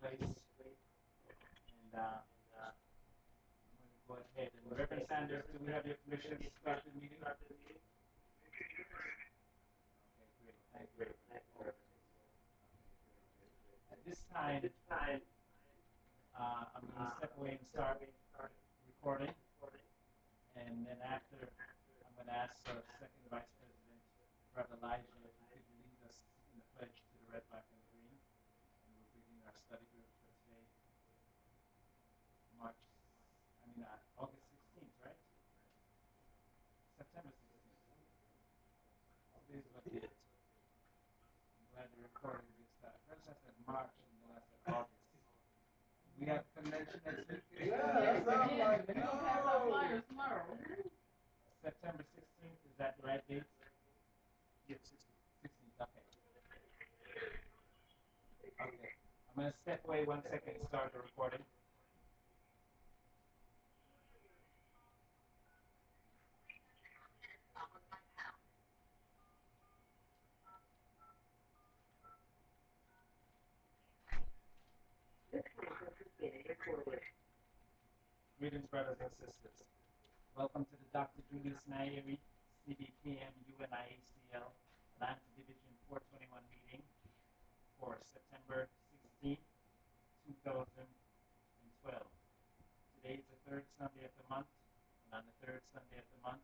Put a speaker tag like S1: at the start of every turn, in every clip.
S1: place. And I'm going to go ahead. And Reverend Sanders, do we have your permission to start the meeting? Okay, great. Thank you. At this time, I'm going to step away and start recording. And then after, I'm going to ask our second vice president, Brother Elijah, if he could lead us in the pledge to the red, black, and green. And we'll begin our study group for today, August 16th, right? September 16th. Today's what it is. I'm glad the recording gets started. First I said March, and then I said August. We have convention next week.
S2: Yeah, that sounds like
S3: We're gonna pass out flyers tomorrow.
S1: September 16th, is that the right date?
S2: Yes.
S1: 16th, okay. Okay. I'm going to step away 1 second and start the recording. Greetings, brothers and sisters. Welcome to the Dr. Julius Nairi, CBPM, UNIA-ACL, Atlanta Division 421 meeting for September 16, 2012. Today is the third Sunday of the month, and on the third Sunday of the month,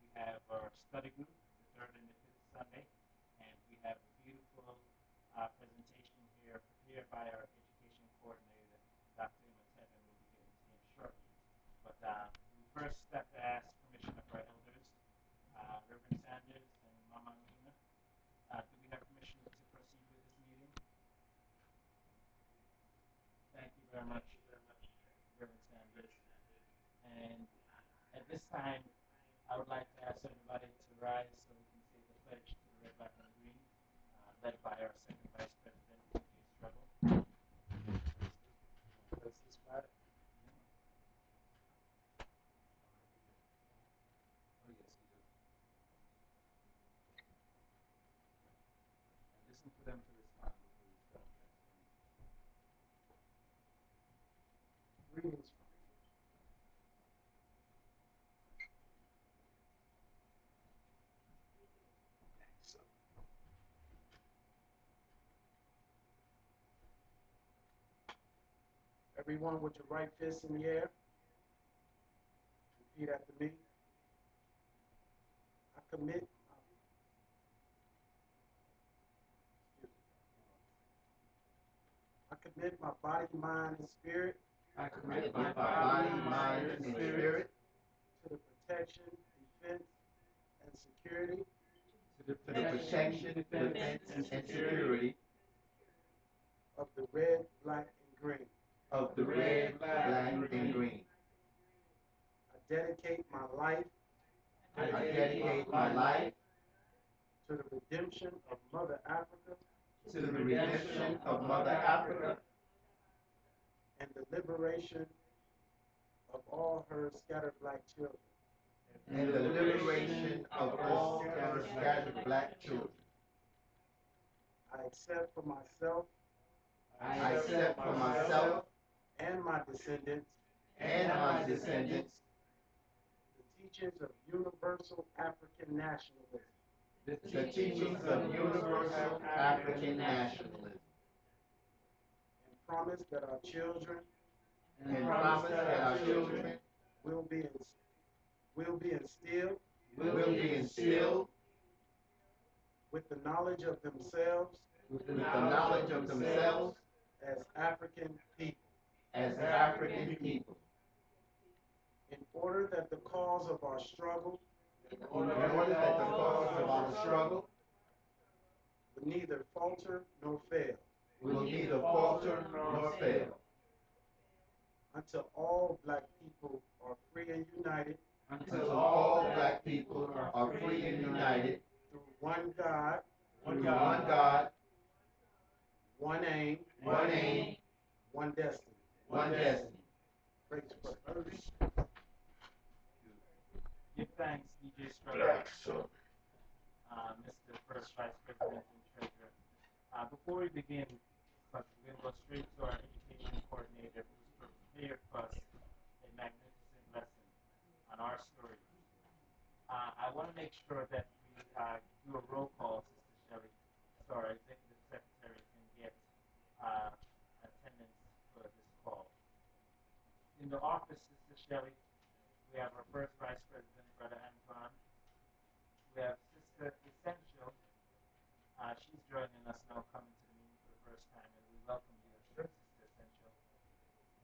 S1: we have our study group, the third and the fifth Sunday, and we have a beautiful presentation here prepared by our Education Coordinator, Dr. Imhotep, and we'll be getting to him shortly. But we first have to ask permission of our elders, Reverend Sanders and Mama Nina. Do we have permission to proceed with this meeting? Thank you very much, Reverend Sanders. And at this time, I would like to ask everybody to rise so we can say the pledge to the red, black, and green, led by our second vice president, DJ Struggle.
S2: Place this flag.
S1: Oh, yes, we do. And listen for them to respond before we start.
S2: Greetings. So, everyone with your right fist in the air. Repeat after me. I commit my body, mind, and spirit.
S4: I commit my body, mind, and spirit
S2: To the protection, defense, and security
S4: to the protection, defense, and security
S2: of the red, black, and green.
S4: of the red, black, and green.
S2: I dedicate my life
S4: I dedicate my life
S2: to the redemption of Mother Africa
S4: to the redemption of Mother Africa
S2: and the liberation of all her scattered black children.
S4: and the liberation of all her scattered black children.
S2: I accept for myself
S4: I accept for myself
S2: and my descendants
S4: and my descendants
S2: the teachings of universal African nationalism
S4: the teachings of universal African nationalism
S2: and promise that our children
S4: and promise that our children
S2: will be instilled
S4: will be instilled
S2: with the knowledge of themselves
S4: with the knowledge of themselves
S2: as African people,
S4: as African people,
S2: in order that the cause of our struggle
S4: in order that the cause of our struggle
S2: would neither falter nor fail,
S4: will neither falter nor fail,
S2: until all black people are free and united
S4: until all black people are free and united
S2: through one God,
S4: through one God,
S2: one aim,
S4: one aim,
S2: one destiny.
S4: one destiny.
S2: Praise God.
S1: Give thanks, DJ Struggle. Mr. First Vice President and Treasurer. Before we begin, we're going to go straight to our sure that we do a roll call, Sister Shelley, so our executive secretary can get uh, attendance for this call. In the office, Sister Shelley, we have our first vice president, Brother Antoine. We have Sister Essential. She's joining us now, coming to the meeting for the first time, and we welcome you, Sister Essential.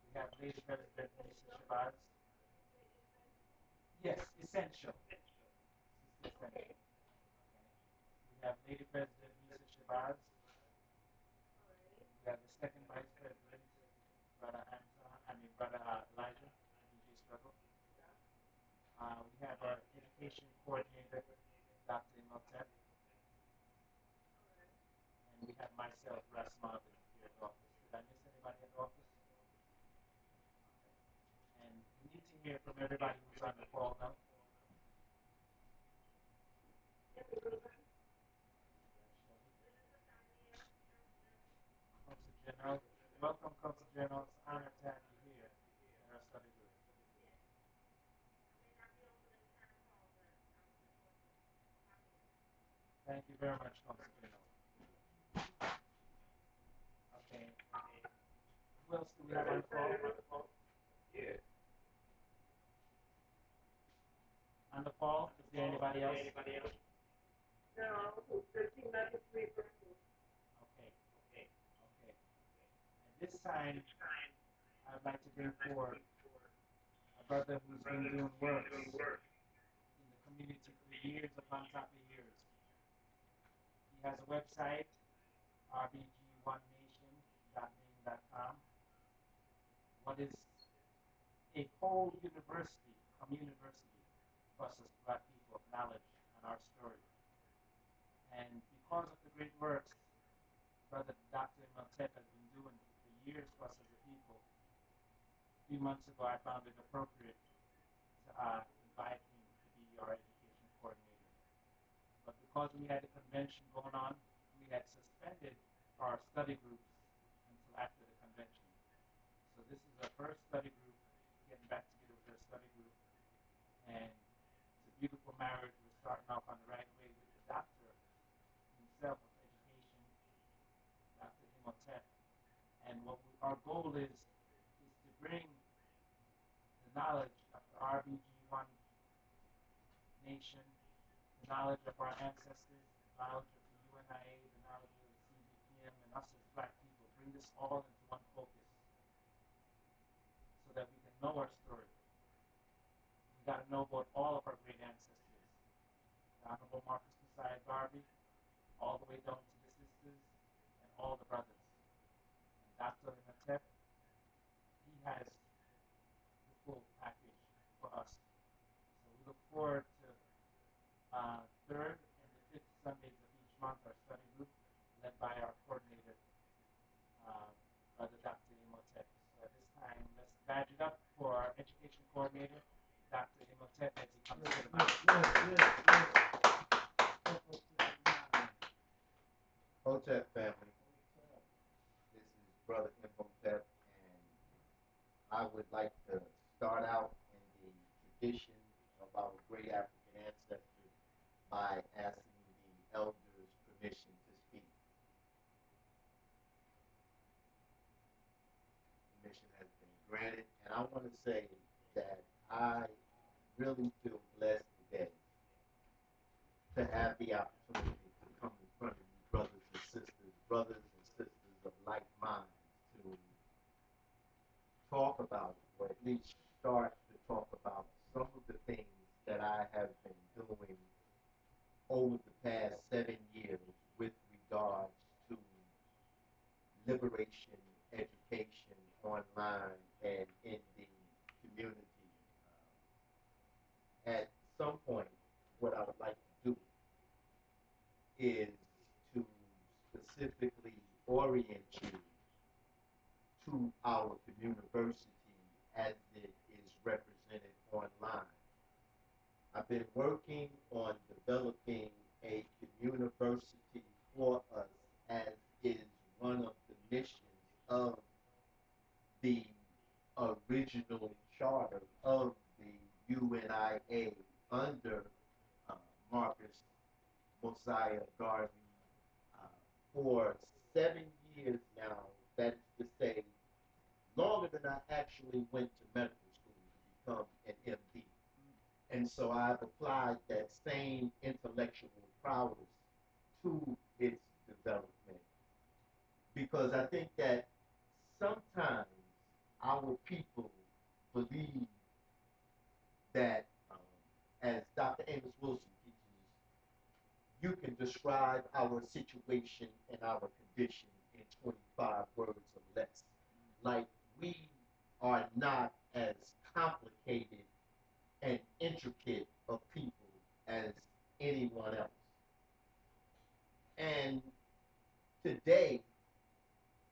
S1: We have Lady President Lisa Shabazz. Yes, Essential. Sister Essential. Okay. We have Lady President Lisa Shabazz. We have the second vice president, Brother Elijah, DJ Struggle. We have our education coordinator, Dr. Imhotep. And we have myself, Russ Marvin, here at the office. Did I miss anybody at the office? Okay. And we need to hear from everybody who's on the call now. Council General, welcome, Council General. It's an honor to have you here in our study group. Thank you very much, Council General. Okay. Who else do we have on the call?
S5: Yeah.
S1: On the call, is there anybody else?
S3: No, the team member three persons.
S1: Okay. At this time, I'd like to bring forward a brother who's been doing work in the community for years upon top of years. He has a website, rbg1nation.name.com. What is a whole university, Communiversity, for us as Black people of knowledge and our story. And because of the great works Brother Dr. Imhotep has been doing for years for us as a people, a few months ago I found it appropriate to invite him to be our education coordinator. But because we had a convention going on, we had suspended our study groups until after the convention. So this is our first study group, getting back together with our study group. And it's a beautiful marriage. We're starting off on the right way with the doctor himself of education, Dr. Imhotep. And our goal is to bring the knowledge of the RBG1 nation, the knowledge of our ancestors, the knowledge of the UNIA, the knowledge of the CBPM, and us as Black people, bring this all into one focus so that we can know our story. We got to know about all of our great ancestors. The Honorable Marcus Messiah Garvey, all the way down to the sisters and all the brothers. And Dr. Imhotep, he has the full package for us. So we look forward to third and the fifth Sundays of each month, our study group, led by our coordinator, Brother Dr. Imhotep. So at this time, let's badge it up for our education coordinator, Dr. Imhotep, as he comes to the mic.
S4: Hotep family, this is Brother Imhotep, and I would like to start out in the tradition of our great African ancestors by asking the elders permission to speak. Permission has been granted, and I want to say that I really feel blessed today to have the opportunity to come in front of you, brothers and sisters of like minds, to talk about, or at least start to talk about some of the things that I have been doing over the past 7 years with regards to liberation, education, online, and in the community. At some point, what I would like to do is to specifically orient you to our Communiversity as it is represented online. I've been working on developing a Communiversity for us, as is one of the missions of the original charter of the UNIA under Marcus, Mosiah, Garvey, for 7 years now. That is to say, longer than I actually went to medical school to become an MD. And so I've applied that same intellectual prowess to its development because I think that sometimes our people believe that, as Dr. Amos Wilson teaches, you can describe our situation and our condition in 25 words or less. Like we are not as complicated and intricate of people as anyone else. And today,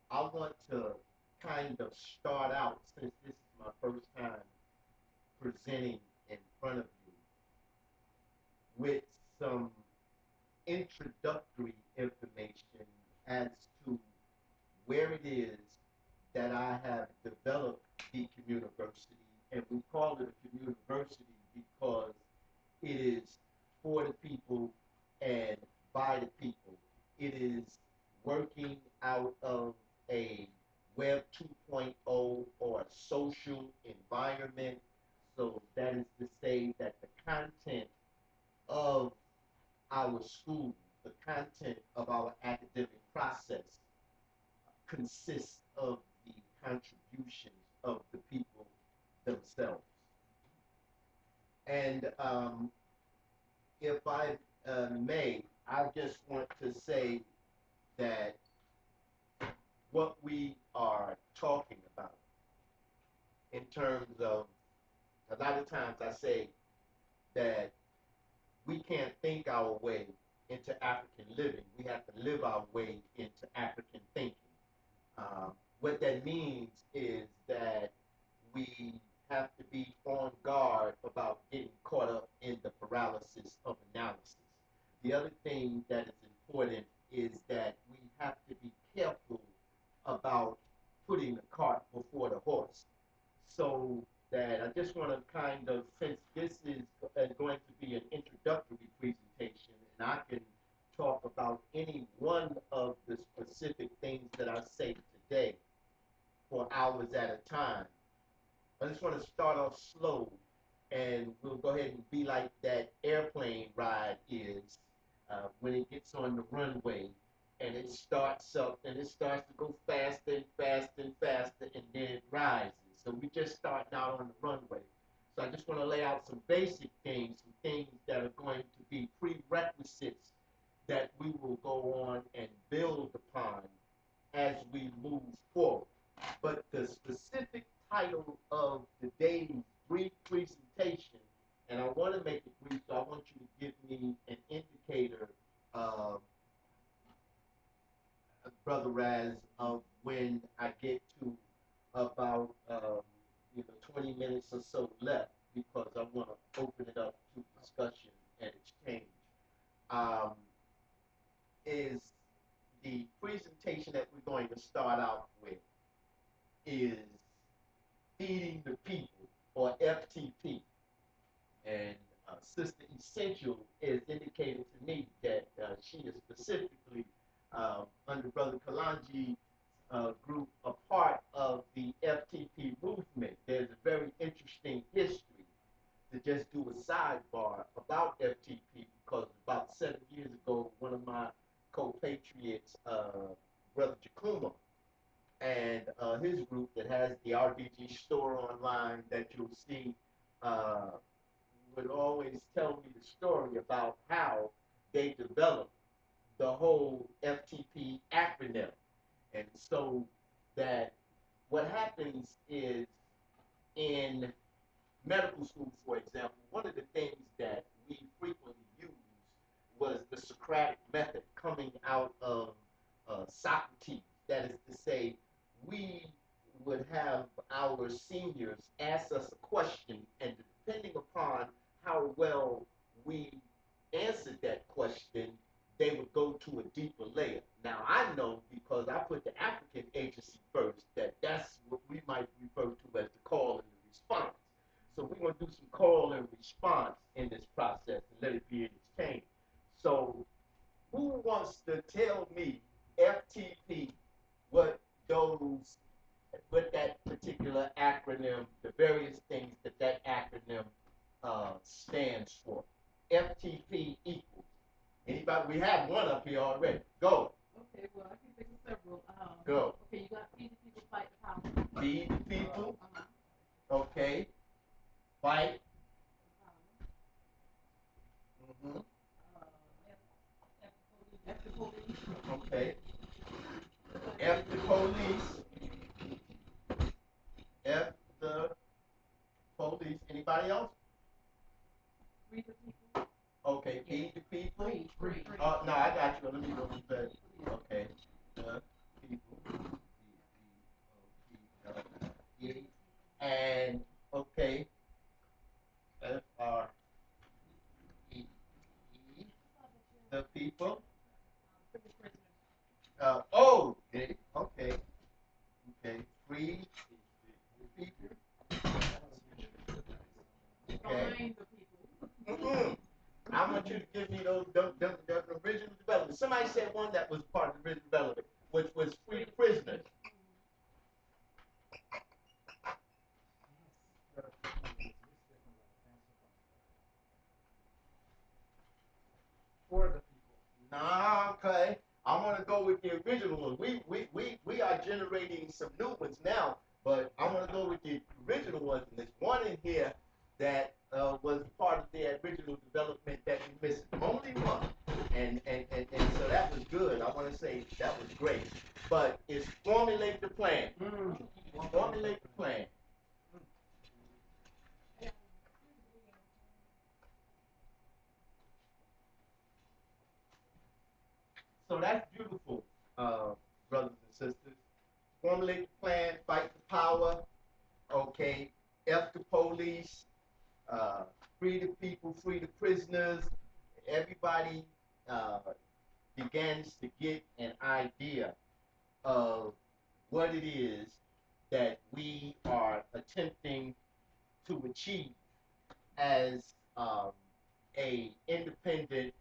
S4: I want to kind of start out, since this is my first time presenting in front of you, with some introductory information as to where it is that I have developed the Communiversity. And we call it a Communiversity because it is for the people and by the people. It is working out of a Web 2.0 or a social environment. So that is to say that the content of our school, the content of our academic process consists of the contributions of the people themselves. And if I may, I just want to say that what we are talking about in terms of, a lot of times I say that we can't think our way into African living. We have to live our way into African thinking. What that means is that we have to be on guard about getting caught up in the paralysis of analysis. The other thing that is important is that we have to be careful about putting the cart before the horse. So that I just want to kind of, since this is going to be an introductory presentation, and I can talk about any one of the specific things that I say today for hours at a time, I just want to start off slow, and we'll go ahead and be like that airplane ride is when it gets on the runway, and it starts up, and it starts to go faster and faster and faster, and then it rises. So we just starting out on the runway. So I just want to lay out some basic things, some things that are going to be prerequisites that we will go on and build upon as we move forward. But the specific title of today's brief presentation, and I want to make it brief, so I want you to give me an indicator, Brother Raz, of when I get to about 20 minutes or so left, because I want to open it up to discussion and exchange. Is the presentation that we're going to start out with is Feeding the People, or FTP. And Sister Essential is indicated to me that she is specifically, under Brother Kalanji's group, a part of the FTP movement. There's a very interesting history, to just do a sidebar about FTP, because about 7 years ago, one of my co-patriots, Brother Jakuma, and his group that has the RBG store online that you'll see, would always tell me the story about how they developed the whole FTP acronym. And so that what happens is, in medical school, for example, one of the things that we frequently used was the Socratic method coming out of Socrates. That is to say, we would have our seniors ask us a question, and depending upon how well we answered that question, they would go to a deeper layer. Now, I know, because I put the African agency first, that that's what we might refer to as the call and the response. So we're going to do some call and response in this process and let it be an exchange. with that particular acronym, the various things that that acronym stands for. FTP equals. Anybody? We have one up here already. Go.
S3: Okay, well, I can think of several.
S4: Go.
S3: Okay, you got feed the people, fight the power.
S4: Feed the people. Okay. Fight. Mm-hmm.
S3: F the police.
S4: Okay. F the police. F the police. Anybody else?
S3: Free the people.
S4: Okay. Feed the people.
S3: Free.
S4: No, I got you. Let me go with that. Okay. The people. P-E-O-P-L-E. And okay. F-R-E-E. The people. Okay. Okay. Okay. Free people. Okay.
S3: Find the people.
S4: Mm-hmm. I want you to give me the original development. Somebody said one that was part of the original development, which was free prisoners.
S2: For the people.
S4: Nah, okay. I want to go with the original one. We are generating some new ones now, but I want to go with the original ones. And there's one in here that was part of the original development that we missed. Only one. And so that was good. I want to say that was great. But it's formulate the plan. Formulate the plan. So that's beautiful, brothers and sisters. Formulate the plan, fight the power, okay, F the police, free the people, free the prisoners. Everybody begins to get an idea of what it is that we are attempting to achieve as a independent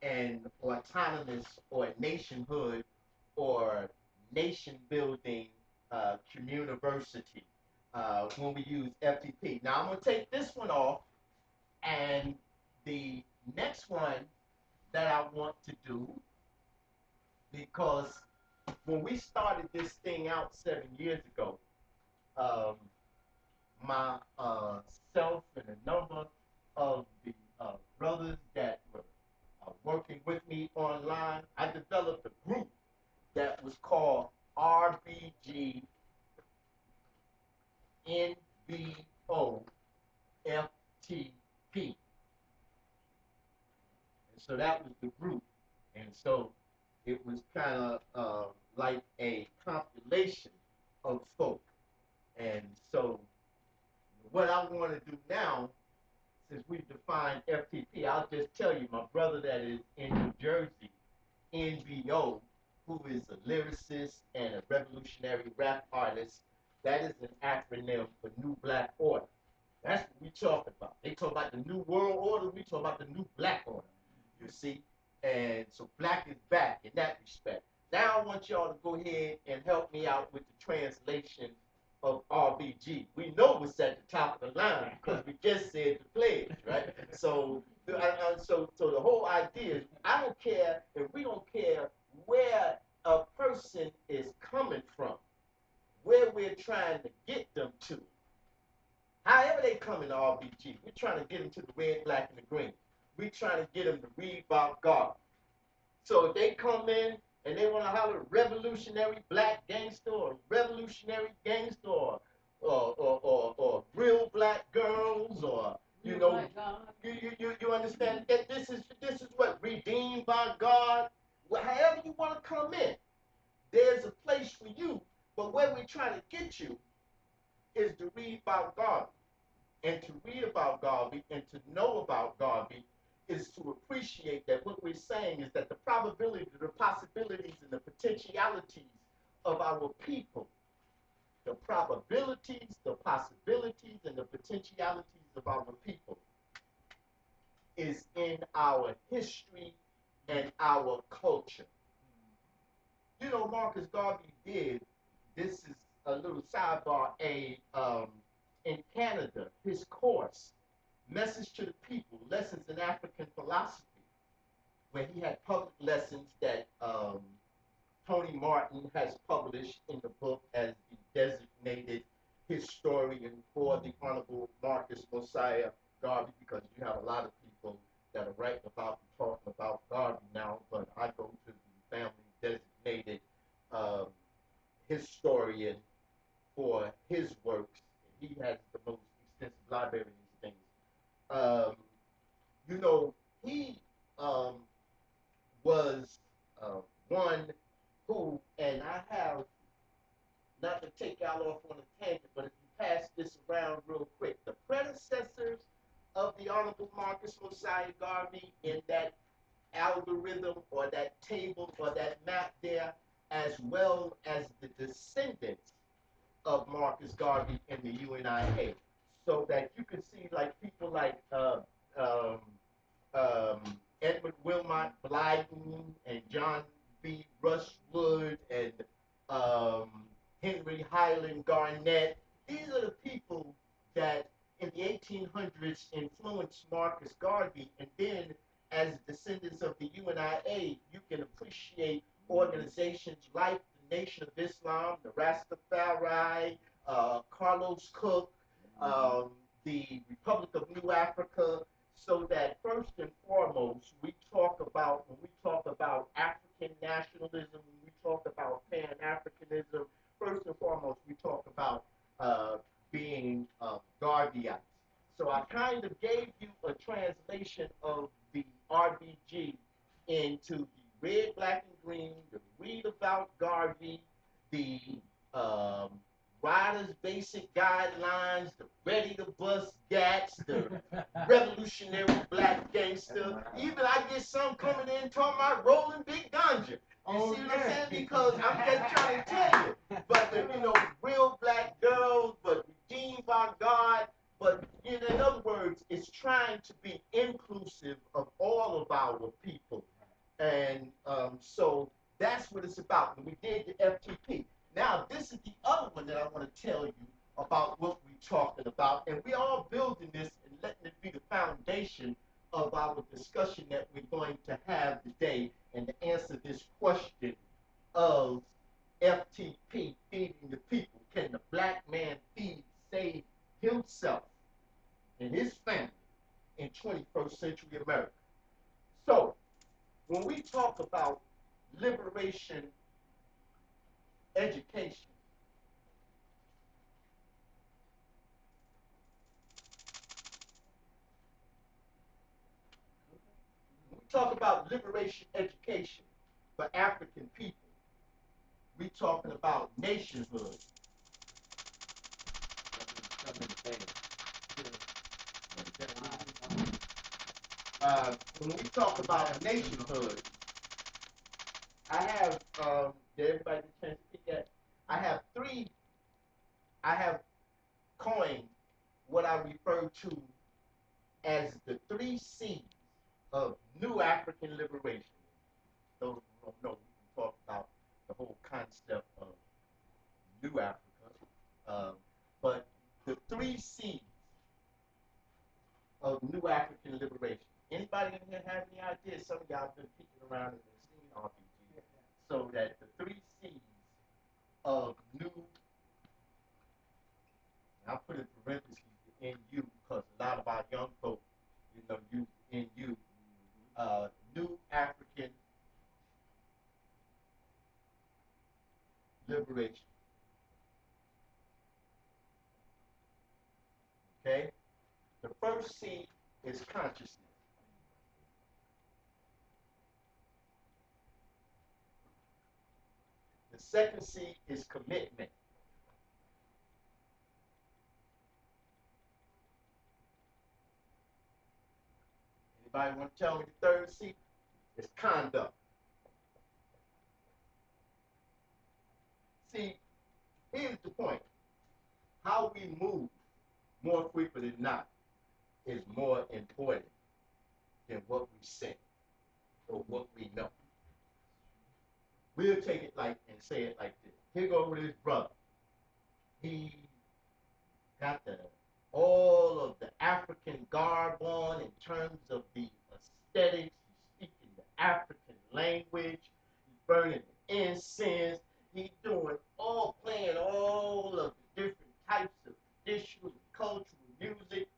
S4: and autonomous or nationhood or nation building communiversity when we use FTP. Now I'm going to take this one off, and the next one that I want to do, because when we started this thing out 7 years ago, my self and a number of the brothers that were working with me online, I developed a group that was called RBG NBO FTP. And so that was the group. And so it was kind of like a compilation of folk. And so what I want to do now, since we've defined FTP, I'll just tell you, my brother that is in New Jersey, NBO, who is a lyricist and a revolutionary rap artist, that is an acronym for New Black Order. That's what we talk about. They talk about the New World Order, we talk about the New Black Order, you see? And so black is back in that respect. Now I want y'all to go ahead and help me out with the translation of RBG. We know what's at the top of the line because we just said the pledge, right? So, so the whole idea is I don't care, and we don't care where a person is coming from, where we're trying to get them to. However they come into RBG, we're trying to get them to the red, black, and the green. We're trying to get them to read about God. So if they come in and they want to holler revolutionary black gangster or revolutionary gangster or real black girls or you know you understand that this is what redeemed by God. Well, however you want to come in, there's a place for you. But where we're trying to get you is to read about God. And to read about Garvey and to know about Garvey is to appreciate that what we're saying is that the probability, the possibilities, and the potentialities of our people, the probabilities, the possibilities, and the potentialities of our people is in our history and our culture. You know, Marcus Garvey did, this is a little sidebar, in Canada, his course, Message to the People, Lessons in African Philosophy, where he had public lessons that Tony Martin has published in the book as the designated historian for the Honorable Marcus Mosiah Garvey, because you have a lot of people that are writing about and talking about Garvey now, but I go to the family designated historian for his works. He has the most extensive library of these things. Um, you know, he was one who, and I have, not to take y'all off on a tangent, but if you pass this around real quick, the predecessors of the Honorable Marcus Mosiah Garvey in that algorithm or that table or that map there, as well as the descendants of Marcus Garvey in the UNIA, so that you can see like people like um, Edward Wilmot Blyden and John B. Rushwood and um, Henry Highland Garnett. These are the people that in the 1800s influenced Marcus Garvey, and then as descendants of the UNIA, you can appreciate organizations like the Nation of Islam, the Rastafari, Carlos Cook, the Republic of New Africa, so that first and foremost, we talk about, when we talk about African nationalism, when we talk about Pan-Africanism, first and foremost, we talk about being Garveyites. So I kind of gave you a translation of the RBG into the red, black, and green, the read about Garvey, the um, Riders Basic Guidelines, the Ready to Bust Gats, the Revolutionary Black Gangster. Even I get some coming in talking about rolling big ganja. You see what I'm saying? Because I'm just trying to tell you. But real black girls, but redeemed by God. But in other words, it's trying to be inclusive of all of our people. And so that's what it's about. And we did the FTP. Now, this is the other one that I want to tell you about what we're talking about. And we're all building this and letting it be the foundation of our discussion that we're going to have today and to answer this question of FTP, feeding the people. Can the black man save himself and his family in 21st century America? So, when we talk about liberation education, when we talk about liberation education for African people, we're talking about nationhood. When we talk about nationhood, I have, did everybody get a chance to pick that? I have coined what I refer to as the 3 C's of New African Liberation. Those who don't know, we can talk about the whole concept of New Africa. But the 3 C's of New African Liberation. Anybody in here have any ideas? Some of y'all have been peeking around and have seen RBG. So that the 3 C's of New, I'll put in parentheses the NU because a lot of our young folks, use NU, New African Liberation. Okay? The first C is consciousness. The second C is commitment. Anybody want to tell me the third C? It's conduct. See, here's the point. How we move more frequently than not is more important than what we say or what we know. We'll take it like and say it like this. Here go with his brother. He got all of the African garb on in terms of the aesthetics. He's speaking the African language. He's burning the incense. He's doing playing all of the different types of traditional and cultural music.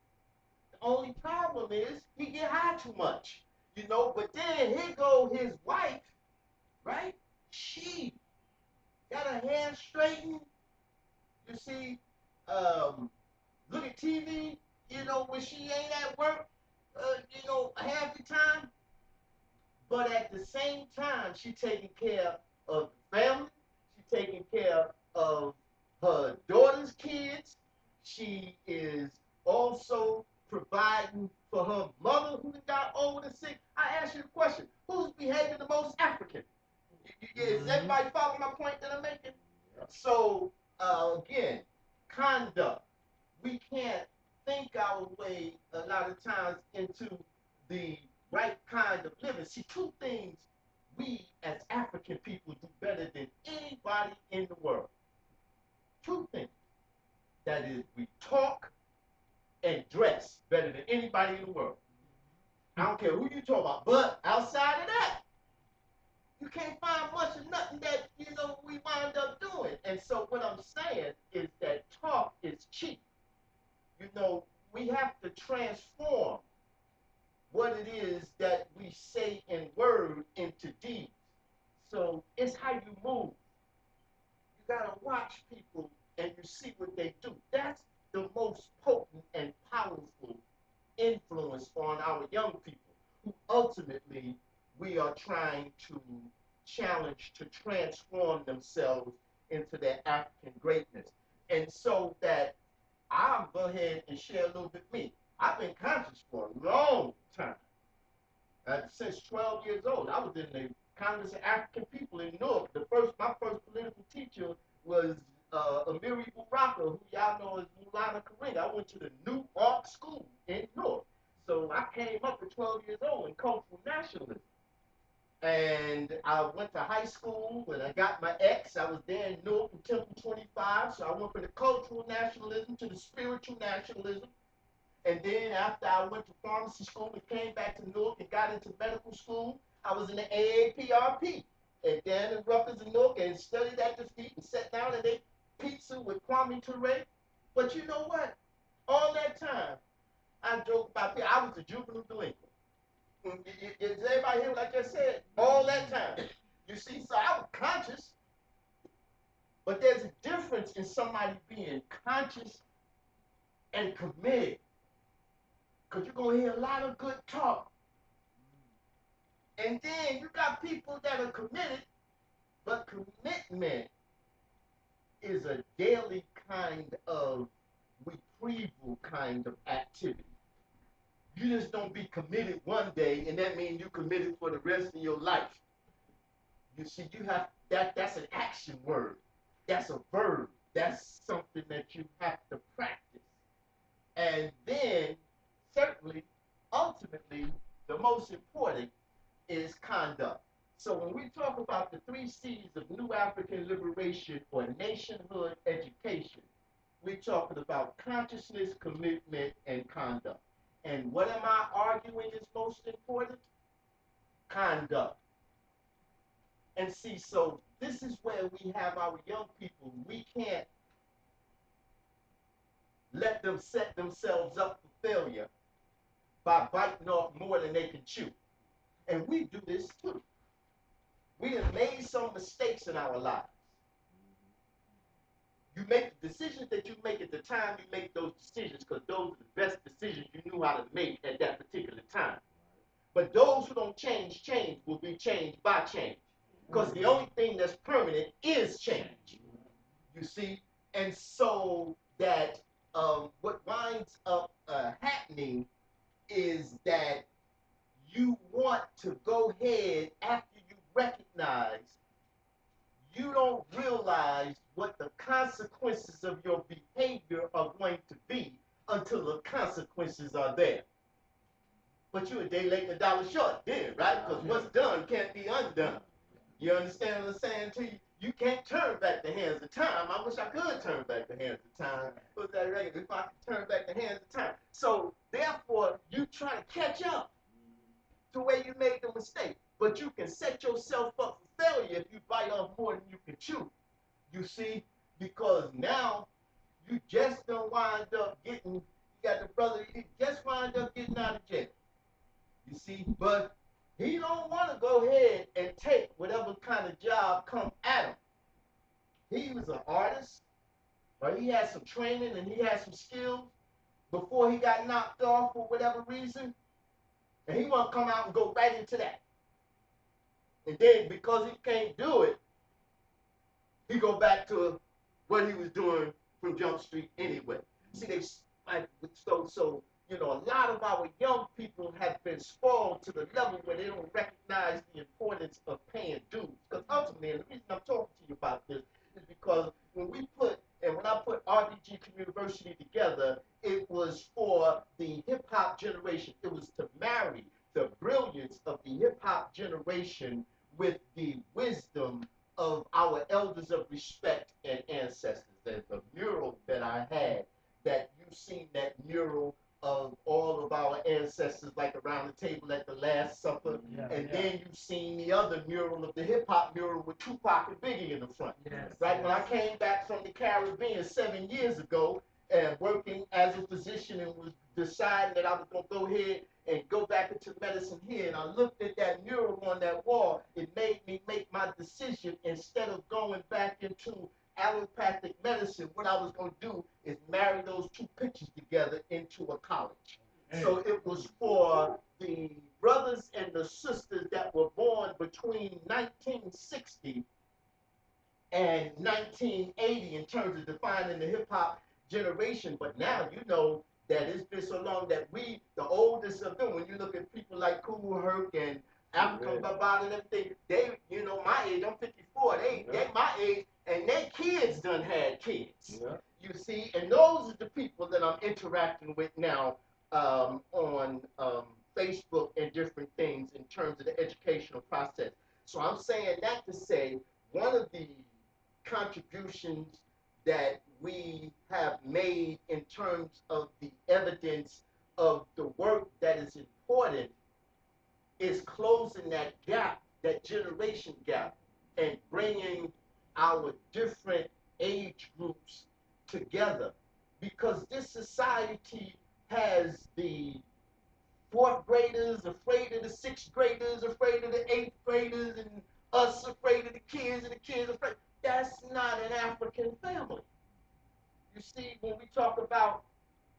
S4: The only problem is he get high too much, But then here go his wife, right? She got her hair straightened. You see, look at TV, when she ain't at work, half the time. But at the same time, she taking care of the family. She taking care of her daughter's kids. She is also providing for her mother who got old and sick. I ask you the question: who's behaving the most African? Is everybody following my point that I'm making? So again, conduct. We can't think our way a lot of times into the right kind of living. See, two things we as African people do better than anybody in the world. Two things. That is, we talk and dress better than anybody in the world. I don't care who you talk about, but outside of that, you can't find much of nothing that, we wind up doing. And so what I'm saying is that talk is cheap. We have to transform what it is that we say in word into deeds. So it's how you move. You gotta watch people and you see what they do. That's the most potent and powerful influence on our young people, who ultimately we are trying to challenge to transform themselves into their African greatness. And so that I'll go ahead and share a little bit me. I've been conscious for a long time. Since 12 years old, I was in the Congress of African People in Newark. My first political teacher was Amiri Baraka, who y'all know as Mulana Karinga. I went to the New Ark School in Newark. So I came up at 12 years old in cultural nationalism. And I went to high school when I got my X. I was there in Newark in Temple 25. So I went from the cultural nationalism to the spiritual nationalism. And then after I went to pharmacy school and came back to Newark and got into medical school, I was in the AAPRP and down in Rutgers and Newark and studied at the feet and sat down and ate pizza with Kwame Ture. But you know what? All that time, I joke about it. I was a juvenile delinquent. Is everybody hear what I just said? All that time. You see, so I was conscious, but there's a difference in somebody being conscious and committed. Because you're going to hear a lot of good talk. And then you got people that are committed, but commitment is a daily kind of retrieval kind of activity. You just don't be committed one day, and that means you're committed for the rest of your life. You see, you have that's an action word. That's a verb. That's something that you have to practice. And then, certainly, ultimately, the most important is conduct. So when we talk about the 3 C's of New African Liberation or nationhood education, we're talking about consciousness, commitment, and conduct. And what am I arguing is most important? Conduct. And see, so this is where we have our young people. We can't let them set themselves up for failure by biting off more than they can chew. And we do this too. We have made some mistakes in our lives. You make the decisions that you make at the time you make those decisions, because those are the best decisions you knew how to make at that particular time. But those who don't change will be changed by change. Because the only thing that's permanent is change. You see? And so that what winds up happening is that you want to go ahead after you recognize you don't realize what the consequences of your behavior are going to be until the consequences are there. But you're a day late and a dollar short, then, right? Because what's done can't be undone. You understand what I'm saying to you? You can't turn back the hands of time. I wish I could turn back the hands of time. Was that right? If I could turn back the hands of time. So therefore, you try to catch up to where you made the mistake. But you can set yourself up for failure if you bite off more than you can chew. You see, because now you just don't wind up getting. You got the brother. He just wind up getting out of jail. You see, but he don't want to go ahead and take whatever kind of job come at him. He was an artist, or he had some training and he had some skills before he got knocked off for whatever reason, and he want to come out and go right into that. And then because he can't do it, he go back to what he was doing from Jump Street anyway. See, they like so you know, a lot of our young people have been spoiled to the level where they don't recognize the importance of paying dues. Because ultimately, and the reason I'm talking to you about this is because when I put RBG Communiversity together, it was for the hip hop generation. It was to marry the brilliance of the hip hop generation with the wisdom of our elders of respect and ancestors. There's a mural that I had that you've seen, that mural of all of our ancestors, like around the table at the Last Supper. Then you've seen the other mural of the hip hop mural with Tupac and Biggie in the front. Right? When I came back from the Caribbean 7 years ago and working as a physician and was deciding that I was going to go ahead and go back into medicine here, and I looked at that mural on that wall, it made me make my decision. Instead of going back into allopathic medicine, what I was going to do is marry those two pictures together into a college. So it was for the brothers and the sisters that were born between 1960 and 1980 in terms of defining the hip hop generation. But now you know that it's been so long that we, the oldest of them, when you look at people like Kool Herc and African Bambaataa and everything, they, you know, my age, I'm 54, they my age, and their kids done had kids. You see, and those are the people that I'm interacting with now on Facebook and different things in terms of the educational process. So I'm saying that to say one of the contributions that we have made in terms of the evidence of the work that is important is closing that gap, that generation gap, and bringing our different age groups together. Because this society has the fourth graders afraid of the sixth graders, afraid of the eighth graders, and us afraid of the kids, and the kids afraid. That's not an African family. You see, when we talk about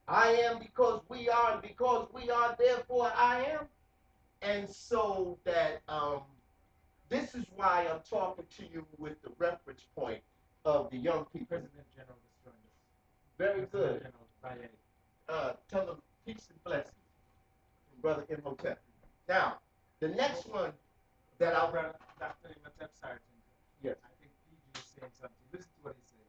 S4: I am because we are, and because we are, therefore I am. And so that this is why I'm talking to you with the reference point of the young people.
S1: President General destroying this.
S4: Very good.
S1: President General,
S4: Tell them peace and blessings from Brother Imhotep. Now, the next one that I'll...
S1: Dr. Imhotep Sergeant.
S4: Yes.
S1: I think PG is saying something. Listen to what he's saying.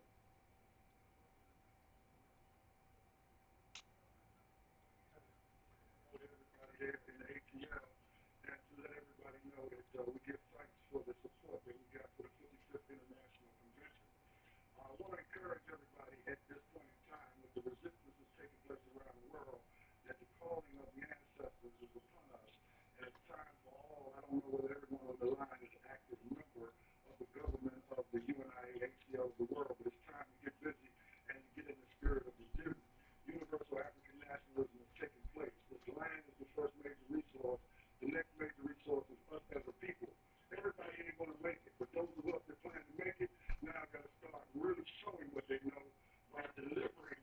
S3: Everybody there in the ATL, and to let everybody know that we give thanks for the support that we got for the 55th International Convention. I want to encourage everybody at this point in time that the resistance is taking place around the world, that the calling of the ancestors is upon us, and it's time for all, I don't know whether everyone on the line is an active member of the government of the UNIA-ACL of the world, but it's time to get busy and to get in the spirit of the youth. Universal African nationalism is taking place. This land is the first major resource. The next major resource is us as a people. Everybody ain't going to make it, but those of us that plan to make it now got to start really showing what they know by delivering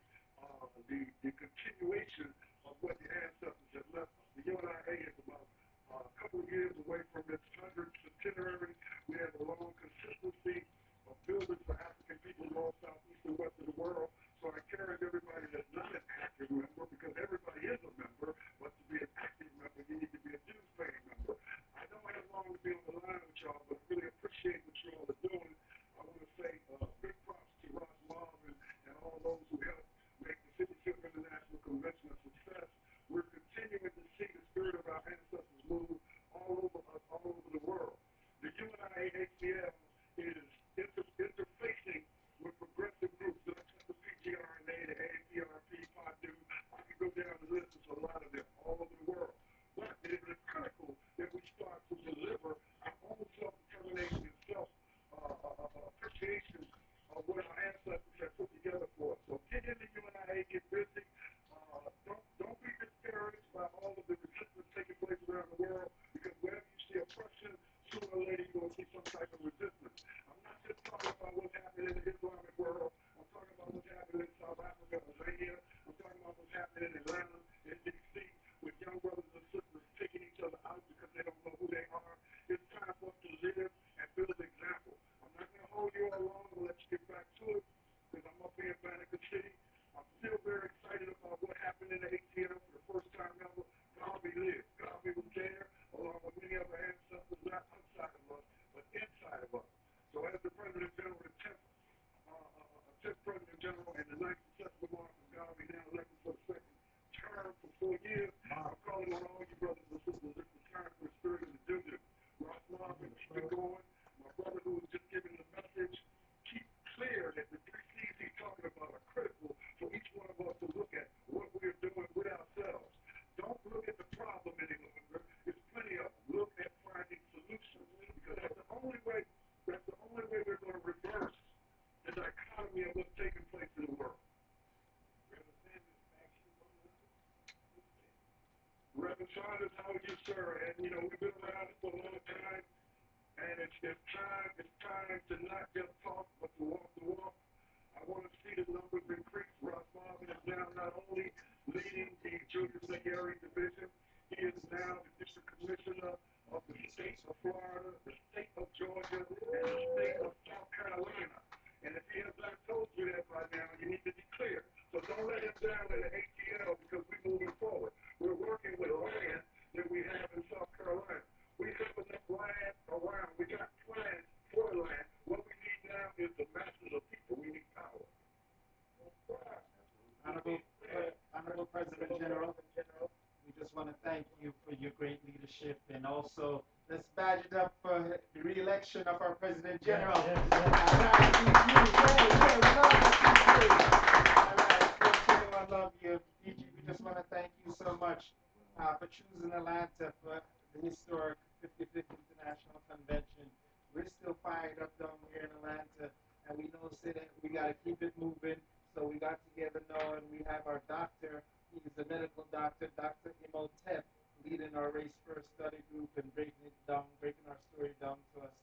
S3: the continuation of what the ancestors have left us. The UNIA is about a couple of years away from its 100th centenary. We have a long consistency of building for African people north, south, east, and west of the world. So I encourage everybody that's not an active member, because everybody is a member, but to be an active member, you need to be a dues-paying member. I don't have long to be on the line with y'all, but I really appreciate what you all are doing. I want to say big props to Ross Marvin and all those who helped make the 55th International Convention a success. Pennsylvania. I'm talking about what's happening in Atlanta, in D.C., with young brothers and sisters taking each other out because they don't know who they are. It's time for us to live and build an example. I'm not going to hold you all long. I'm going to let you get back to it because I'm up here in Atlantic City. I'm still very excited about what happened in the ATL for the first time ever. Garvey lived. Garvey was there along with many other ancestors, not outside of us, but inside of us. So as the President General, the 10th President General and the 9th successful Marcus Garvey, now elected for the second term for 4 years, I'm calling on all you brothers and sisters. It's the time for the spirit of the do-do. Ross Marvin, keep it going. My brother who was just giving the message, keep clear that the 3 C's he's talking about are critical for each one of us to look at what we're doing with ourselves. Don't look at the problem any longer. There's plenty of them. Look at finding solutions because that's the only way we're going to reverse the dichotomy of what's taking place in the world. Reverend Saunders, how are you, sir? And you know, we've been around for a long time, and it's time to not just talk, but to walk the walk. I want to see the numbers increase. Ross Marvin is now not only leading the Junior Secretary Division, he is now the District Commissioner of the state of Florida, the state of Georgia, and the state of South Carolina. And if he has not told you that by now, you need to be clear. So don't let him down in the ATL because we're moving forward. We're working with land that we have in South Carolina. We have enough land around. We got plans for land. What we need now is the masses of people. We need power.
S1: Honorable President General, we just want to thank you for your great leadership, and also let's badge it up for the re-election of our President General. All right, I love you. DG, we just want to thank you so much for choosing Atlanta for the historic 55th International Convention. We're still fired up down here in Atlanta, and we know that we got to keep it moving. So we got together now, and we have our doctor. He's a medical doctor, Dr. Imhotep, leading our Race First study group and breaking our story down to us.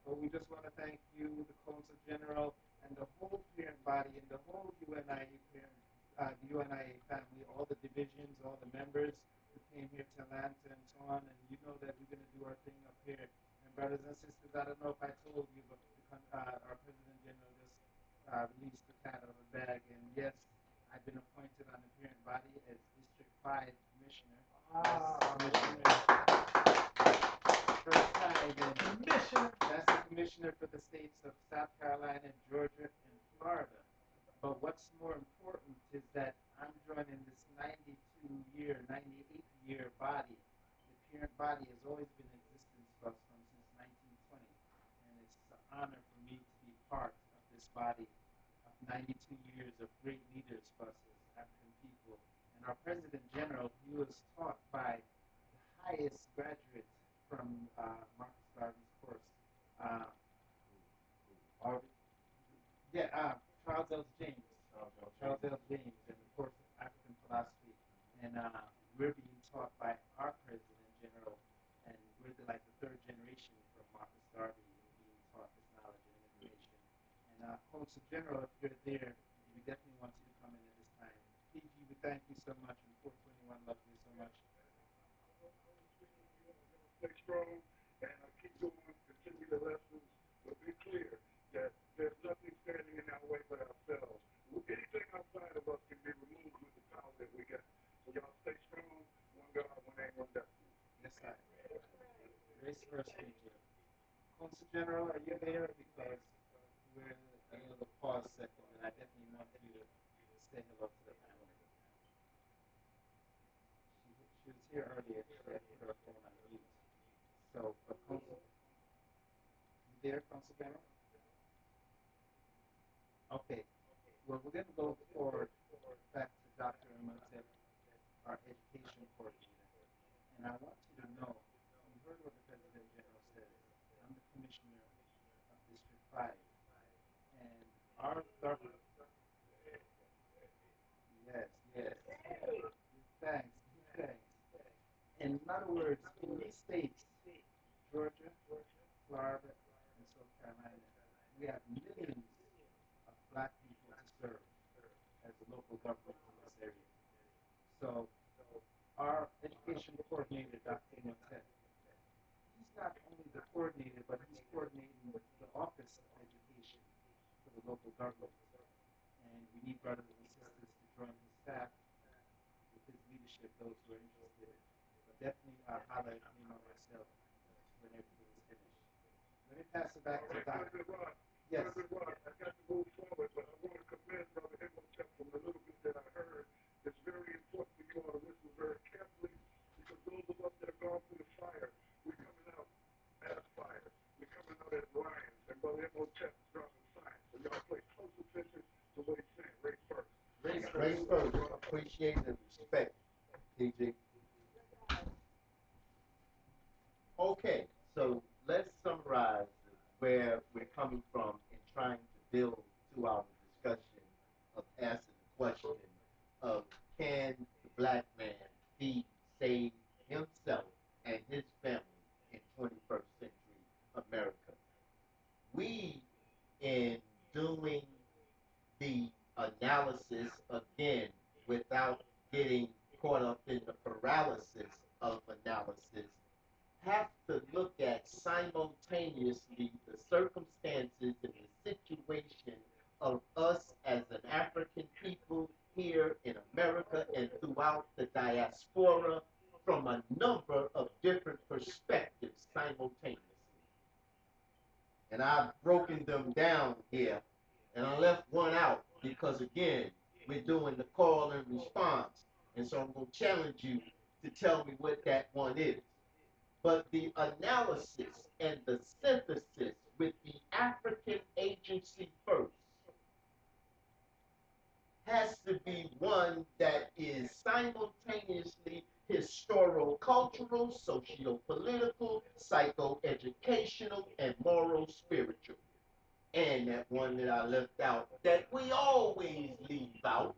S1: But we just want to thank you, the Council General, and the whole parent body, and the whole the UNIA family, all the divisions, all the members who came here to Atlanta and so on. And you know that we're going to do our thing up here. And brothers and sisters, I don't know if I told you, but our President General just released the cat out of the bag. And yes, I've been appointed on the parent body as District 5 Commissioner. First time, and Commissioner. That's the Commissioner for the states of South Carolina, Georgia, and Florida. But what's more important is that I'm joining this 98-year body. The parent body has always been in existence for us since 1920, and it's an honor for me to be part of this body of 92 years of great leaders for us as African people. And our President General, he was taught by the highest graduate from Marcus Garvey's course, Charles L. James. Charles L. James, and of course African philosophy. And we're being taught by our President General, and we're like the third generation from Marcus Garvey being taught this knowledge and information. And Council General, if you're there, we definitely want you to come in at this time. PG, we thank you so much, and 421 loves you so much.
S3: Stay strong and keep going, continue the lessons, but be clear that there's nothing standing in our way but ourselves. Anything outside of us can be removed with the power that we got. So y'all stay strong, one God, one aim, one destiny.
S1: Yes, sir. Race First Region. Council General, are you there? Because we're a little pause second, and I definitely want you to say hello to the family. She was here earlier. She had put her phone on mute. So, Council, you there, Council General? Okay. Well, we're going to go forward back to Dr. Imhotep, our Education Coordinator. And I want you to know, you heard what the President General says. I'm the Commissioner of District 5. And our government, yes. Thanks. In other words, in these states, Georgia, Florida, and South Carolina, we have millions of black people to serve as a local government those who are interested. But definitely holler at me or myself when everything is finished. Let me pass it back to Dr. Yes.
S3: I got to move forward, but I want to commend Brother Imhotep from the little bit that I heard. It's very important for you all to listen very carefully because those of us that have gone through the fire, we're coming out as fire. We're coming out as lions. And Brother Imhotep is dropping science. So y'all pay close attention to what he's saying. Race first.
S4: Race first. Appreciate and respect, PG. Okay, so let's summarize where we're coming from in trying to build to our discussion of answering the question of can the black man save himself and his family in 21st century America? We, in doing the analysis again without getting caught up in the paralysis of analysis, have to look at simultaneously the circumstances and the situation of us as an African people here in America and throughout the diaspora from a number of different perspectives simultaneously. And I've broken them down here, and I left one out because, again, we're doing the call and response. And so I'm going to challenge you to tell me what that one is. But the analysis and the synthesis with the African agency first has to be one that is simultaneously historical-cultural, socio-political, psycho-educational, and moral-spiritual. And that one that I left out that we always leave out,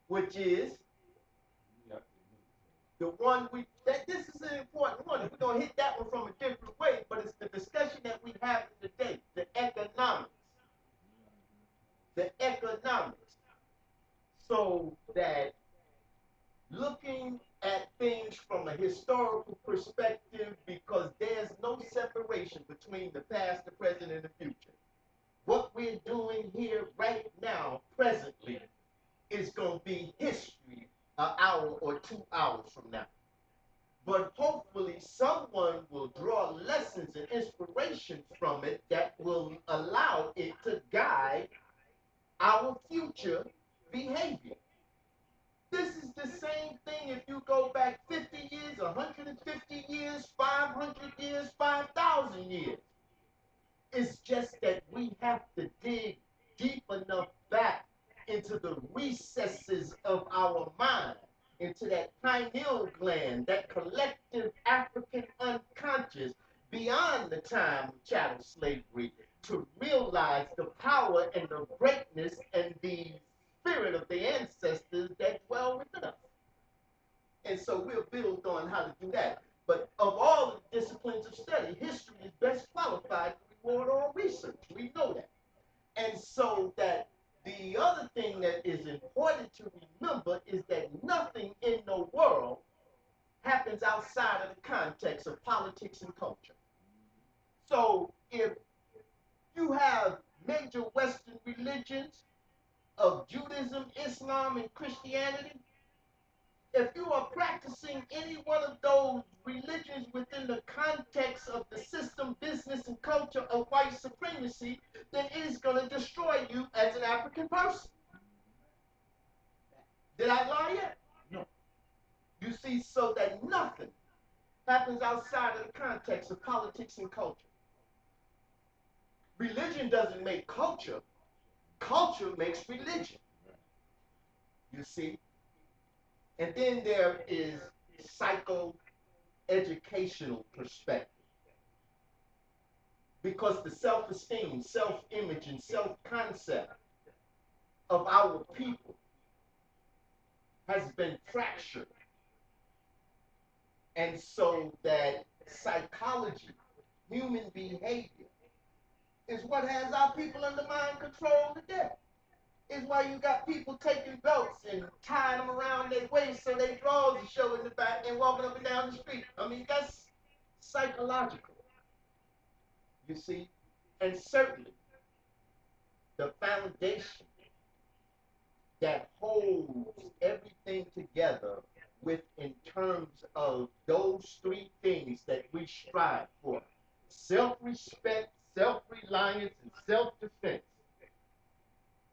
S4: which is the one that this is an important one. We're going to hit that one from a different way, but it's the discussion that we have today, the economics. The economics. So that looking at things from a historical perspective, because there's no separation between the past, the present, and the future. What we're doing here right now, presently, is going to be history an hour or 2 hours from now. But hopefully someone will draw lessons and inspiration from it that will allow it to guide our future behavior. This is the same thing if you go back 50 years, 150 years, 500 years, 5,000 years. It's just that we have to dig deep enough back into the recesses of our mind, into that pineal gland, that collective African unconscious beyond the time of chattel slavery, to realize the power and the greatness and the spirit of the ancestors that dwell within us. And so we'll build on how to do that. But of all the disciplines of study, history is best qualified to reward all research. We know that. And so that the other thing that is important to remember is that nothing in the world happens outside of the context of politics and culture. So if you have major Western religions of Judaism, Islam, and Christianity, if you are practicing any one of those religions within the context of the system, business, and culture of white supremacy, then it is going to destroy you as an African person. Did I lie yet?
S1: No.
S4: You see, so that nothing happens outside of the context of politics and culture. Religion doesn't make culture. Culture makes religion. You see? And then there is psycho-educational perspective. Because the self-esteem, self-image, and self-concept of our people has been fractured. And so that psychology, human behavior, is what has our people under mind control today. Is why you got people taking belts and tying them around their waist so their drawers are showing the back and walking up and down the street. I mean, that's psychological. You see? And certainly, the foundation that holds everything together strive for: self-respect, self-reliance, and self-defense.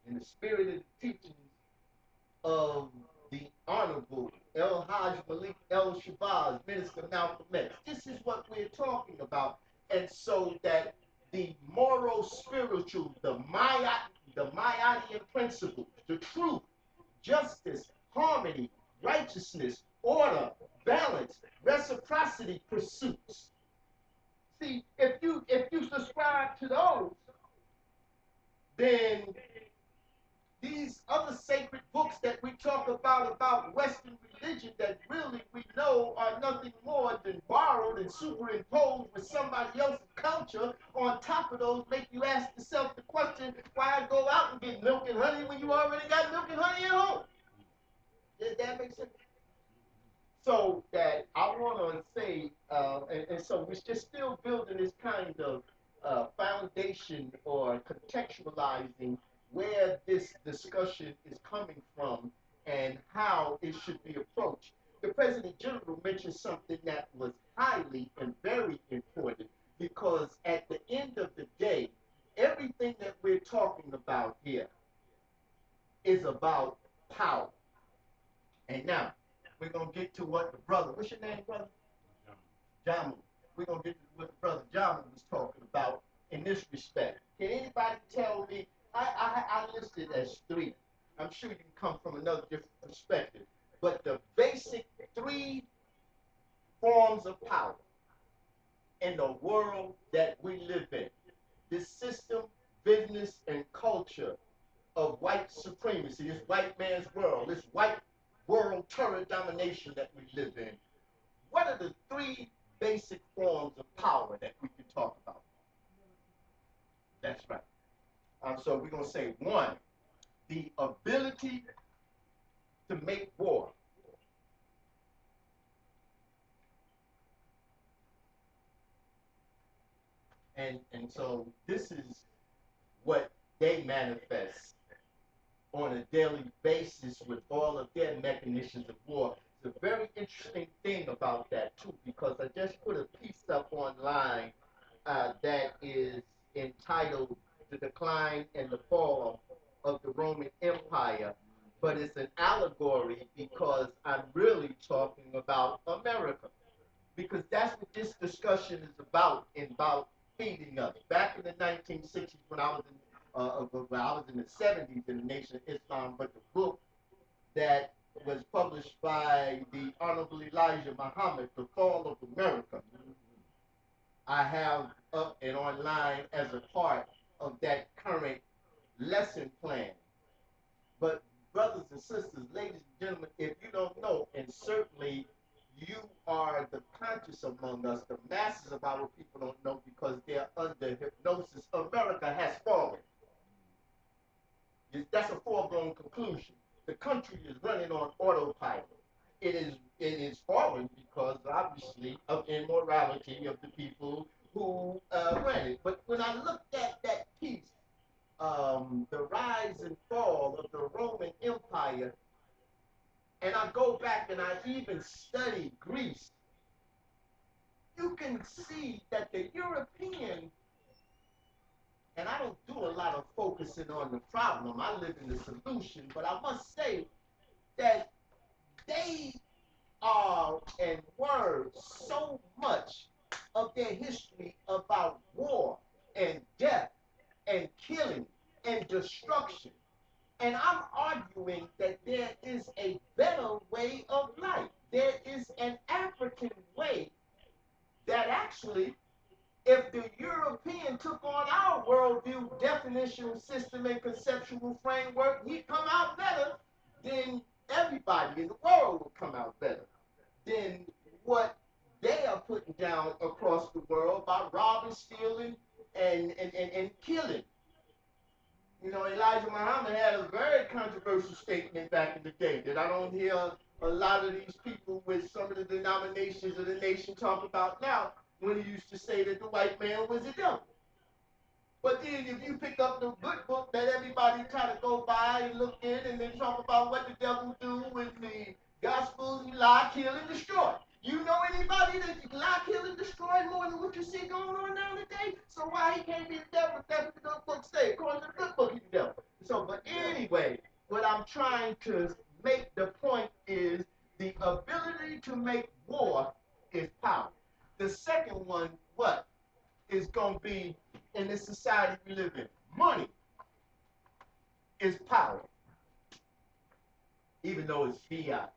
S4: In the spirit of the teachings of the Honorable El Hajj Malik El Shabazz, Minister Malcolm X. This is what we're talking about. And so that the moral, spiritual, the Mayadian principles, the truth, justice, harmony, righteousness, order, balance, reciprocity pursuits. See, if you subscribe to those, then these other sacred books that we talk about Western religion, that really we know are nothing more than borrowed and superimposed with somebody else's culture on top of those, make you ask yourself the question, why go out and get milk and honey when you already got milk and honey at home? Does that make sense? So that I want to say, and so we're just still building this kind of foundation or contextualizing where this discussion is coming from and how it should be approached. The President General mentioned something that was highly and very important, because at the end of the day, everything that we're talking about here is about power. And now, we're going to get to what the brother, what's your name, brother? Jamu. We're going to get to what the brother Jamu was talking about in this respect. Can anybody tell me, I listed as three. I'm sure you can come from another different perspective. But the basic three forms of power in the world that we live in, this system, business, and culture of white supremacy, this white man's world, this white world terror domination that we live in. What are the three basic forms of power that we can talk about? That's right. So we're going to say one, the ability to make war. And so this is what they manifest on a daily basis with all of their mechanisms of war. It's a very interesting thing about that too, because I just put a piece up online that is entitled "The Decline and the Fall of the Roman Empire," but it's an allegory because I'm really talking about America, because that's what this discussion is about feeding us. Back in the 1960s, when I was in the 70s in the Nation of Islam, but the book that was published by the Honorable Elijah Muhammad, The Fall of America, I have up and online as a part of that current lesson plan. But brothers and sisters, ladies and gentlemen, if you don't know, and certainly you are the conscious among us, the masses of our people don't know because they're under hypnosis, America has fallen. That's a foregone conclusion. The country is running on autopilot. It is fallen because, obviously, of immorality of the people who ran it. But when I looked at that piece, the rise and fall of the Roman Empire, and I go back and I even study Greece, you can see that the European, and I don't do a lot of focusing on the problem, I live in the solution, but I must say that they are and were so much of their history about war and death and killing and destruction. And I'm arguing that there is a better way of life. There is an African way that actually, if the European took on our worldview, definitional system, and conceptual framework, he'd come out better. Then everybody in the world would come out better than what they are putting down across the world by robbing, stealing, and killing. You know, Elijah Muhammad had a very controversial statement back in the day that I don't hear a lot of these people with some of the denominations of the nation talk about now, when he used to say that the white man was a devil. But then if you pick up the good book that everybody try to go by and look in and then talk about what the devil do with the Gospels, he lie, kill, and destroy. You know anybody that lie, kill, and destroy more than you see going on now today. So why he can't be the devil? That's what the good book say. According to the good book, he's the devil. So, but anyway, what I'm trying to make the point is the ability to make war is power. The second one, what is going to be in this society we live in? Money is power, even though it's fiat,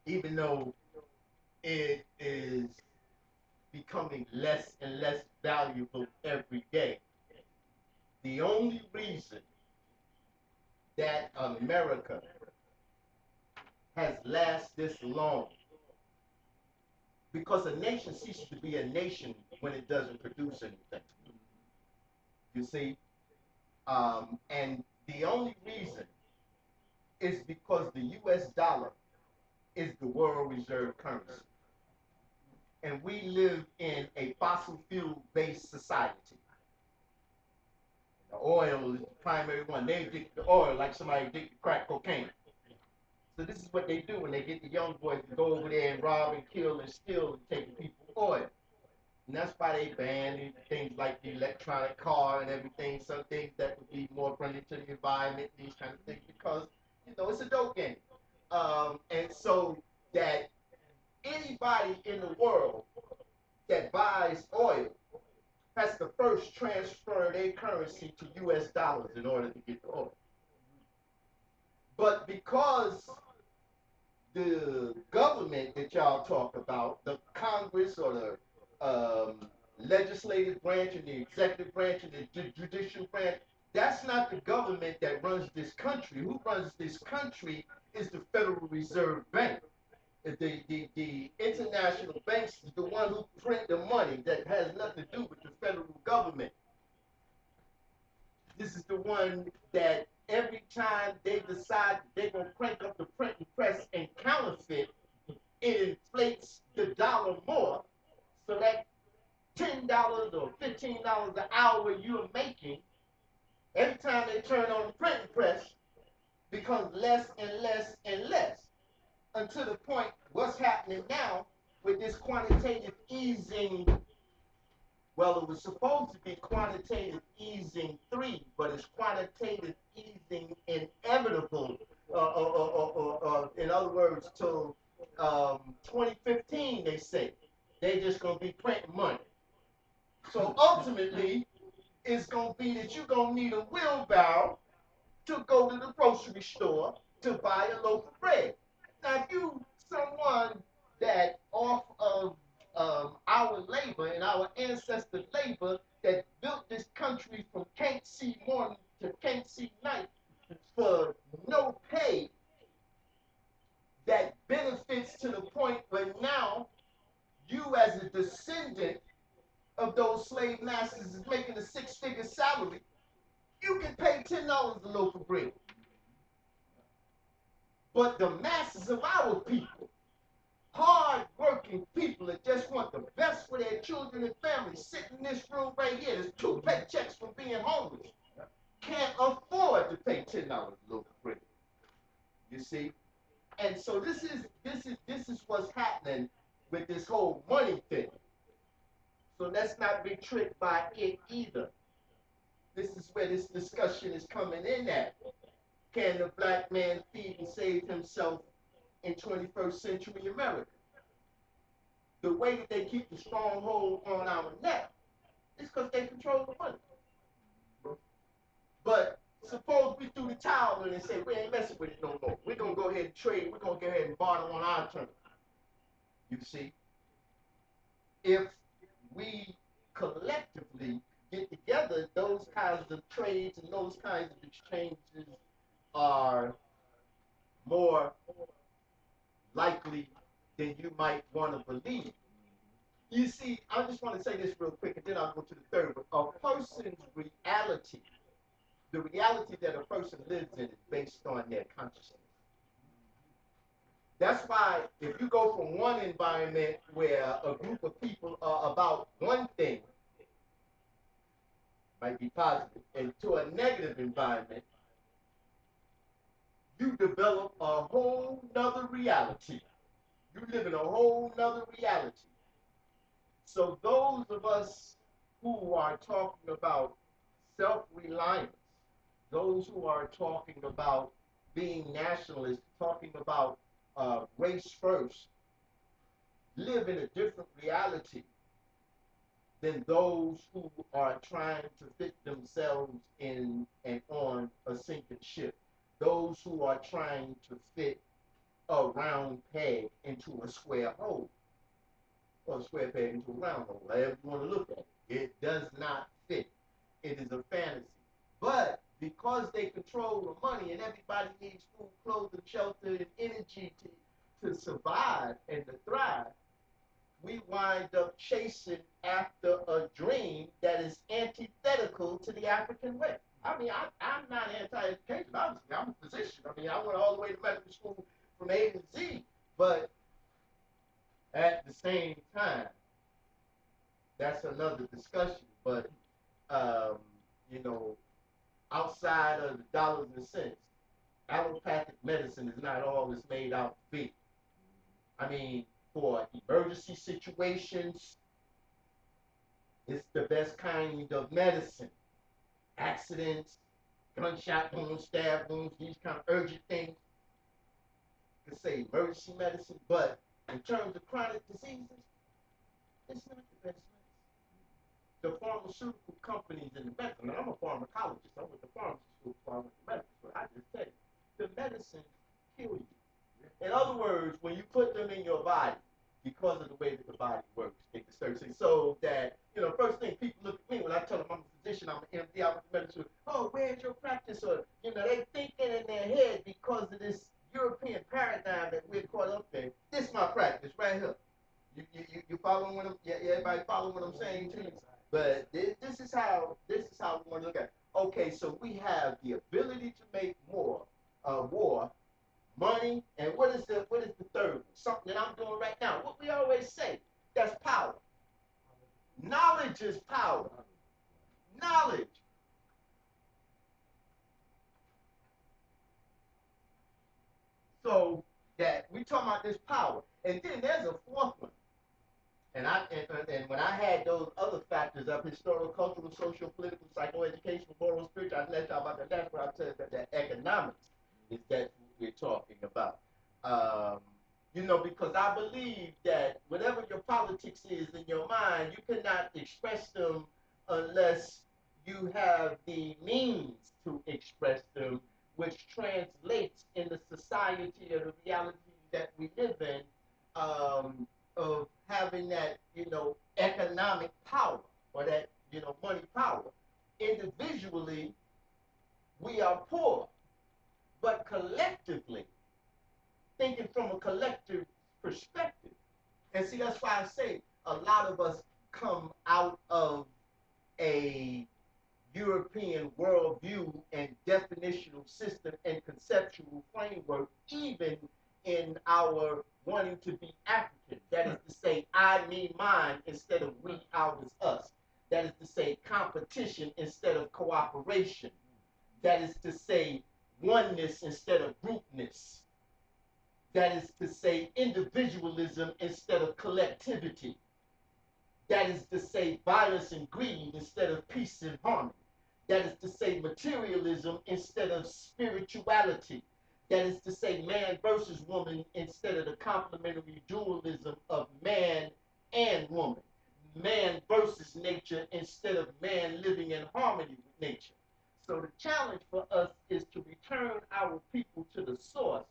S4: even though it is becoming less and less valuable every day. The only reason that America has lasted this long, because a nation ceases to be a nation when it doesn't produce anything. You see? And the only reason is because the US dollar is the world reserve currency. And we live in a fossil fuel based society. The oil is the primary one. They addicted to oil like somebody addicted to crack cocaine. So this is what they do when they get the young boys to go over there and rob and kill and steal and take people's oil. And that's why they ban things like the electronic car and everything, some things that would be more friendly to the environment, these kind of things, because, you know, it's a dope game. And so that anybody in the world that buys oil has to first transfer their currency to US dollars in order to get the oil. But because the government that y'all talk about, the Congress or the legislative branch and the executive branch and the judicial branch, that's not the government that runs this country. Who runs this country is the Federal Reserve Bank. The international banks is the one who print the money that has nothing to do with the federal government. This is the one that every time they decide they're going to crank up the printing press and counterfeit, it inflates the dollar more. So that $10 or $15 an hour you're making, every time they turn on the printing press, becomes less and less and less. Until the point, what's happening now with this quantitative easing, well, it was supposed to be quantitative easing 3, but it's quantitative easing inevitable, in other words, till 2015, they say. They just going to be printing money. So ultimately, it's going to be that you're going to need a wheelbarrow to go to the grocery store to buy a loaf of bread. Now, if you someone that off of our labor and our ancestor labor that built this country from can't see morning to can't see night for no pay, that benefits to the point where now you as a descendant of those slave masters is making a 6-figure salary, you can pay $10 a loaf of bread. But the masses of our people, hard-working people that just want the best for their children and families, sitting in this room right here, there's 2 paychecks from being homeless, can't afford to pay $10 a loaf of bread. You see? And so this is what's happening with this whole money thing. So let's not be tricked by it either. This is where this discussion is coming in at. Can the black man feed and save himself in 21st century America? The way that they keep the stronghold on our neck is because they control the money. But suppose we threw the towel in and say, we ain't messing with it no more. We're going to go ahead and trade. We're going to go ahead and barter on our terms. You see? If we collectively get together, those kinds of trades and those kinds of exchanges are more likely than you might want to believe. You see, I just want to say this real quick, and then I'll go to the third one. A person's reality, the reality that a person lives in, is based on their consciousness. That's why if you go from one environment where a group of people are about one thing, might be positive, and to a negative environment, you develop a whole nother reality. You live in a whole nother reality. So those of us who are talking about self-reliance, those who are talking about being nationalists, talking about race first, live in a different reality than those who are trying to fit themselves in and on a sinking ship. Those who are trying to fit a round peg into a square hole, or a square peg into a round hole, however you want to look at it. It does not fit. It is a fantasy. But because they control the money and everybody needs food, clothing, shelter, and energy to survive and to thrive, we wind up chasing after a dream that is antithetical to the African way. I mean, I'm not anti-education, obviously. I'm a physician. I mean, I went all the way to medical school from A to Z. But at the same time, that's another discussion. But, you know, outside of the dollars and cents, allopathic medicine is not all it's made out to be. I mean, for emergency situations, it's the best kind of medicine. Accidents, gunshot wounds, stab wounds, these kind of urgent things, you could say emergency medicine. But in terms of chronic diseases, it's not the best medicine. The pharmaceutical companies and the medical, and I'm a pharmacologist, I went to pharmacy school, medical, so I just tell you, the medicine kill you. In other words, when you put them in your body, because of the way that the body works, it disturbs it. So that, you know, first thing people look at me when I tell them I'm a physician, I'm an MD, I'm a medicine, oh, where's your practice? Or, you know, they thinking in their head because of this European paradigm that we're caught up in. This is my practice right here. You following what I'm, yeah, everybody following what I'm saying to you? But this is how we want to look at it. Okay, so we have the ability to make more war, money, and what is the third one? Something that I'm doing right now. What we always say, that's power. Knowledge is power. Knowledge. So that we talking about this power. And then there's a fourth one. And when I had those other factors of historical, cultural, social, political, psychoeducational, moral, spiritual, I let y'all about that. That's what I said that economics is that what we're talking about. You know, because I believe that whatever your politics is in your mind, you cannot express them unless you have the means to express them, which translates in the society or the reality that we live in, of having that, you know, economic power or that, you know, money power. Individually, we are poor, but collectively, thinking from a collective perspective. And see, that's why I say a lot of us come out of a European worldview and definitional system and conceptual framework, even in our wanting to be African. That is to say, I, me, mine, instead of we, ours, us. That is to say, competition instead of cooperation. That is to say, oneness instead of groupness. That is to say, individualism instead of collectivity. That is to say, violence and greed instead of peace and harmony. That is to say, materialism instead of spirituality. That is to say, man versus woman instead of the complementary dualism of man and woman. Man versus nature instead of man living in harmony with nature. So the challenge for us is to return our people to the source,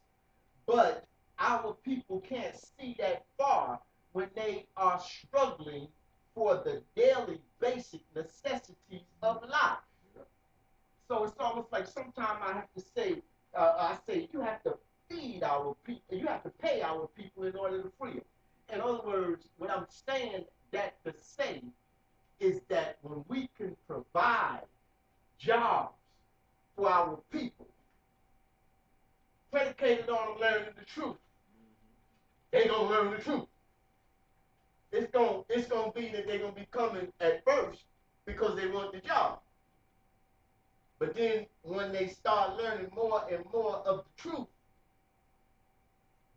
S4: but our people can't see that far when they are struggling for the daily basic necessities of life. So it's almost like sometimes I have to say, I say, you have to feed our people, you have to pay our people in order to free them. In other words, what I'm saying that to say is that when we can provide jobs for our people, predicated on learning the truth, they gonna learn the truth. It's gonna be that they're gonna be coming at first because they want the job. But then when they start learning more and more of the truth,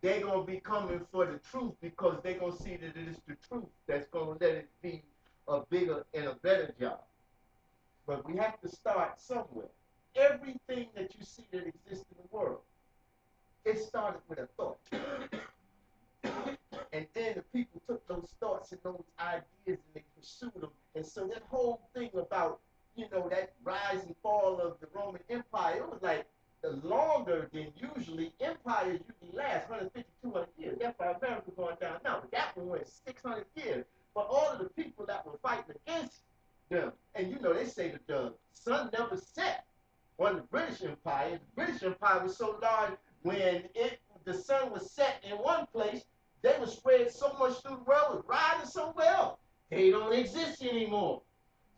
S4: they're going to be coming for the truth because they're going to see that it is the truth that's going to let it be a bigger and a better job. But we have to start somewhere. Everything that you see that exists in the world, it started with a thought. And then the people took those thoughts and those ideas and they pursued them. And so that whole thing about, that rise and fall of the Roman Empire, it was like the longer than usually empires usually last 150, 200 years. That's why America going down now. But that one went 600 years. But all of the people that were fighting against them, and they say that the sun never set on the British Empire. The British Empire was so large when the sun was set in one place, they were spread so much through the world, was riding so well, they don't exist anymore.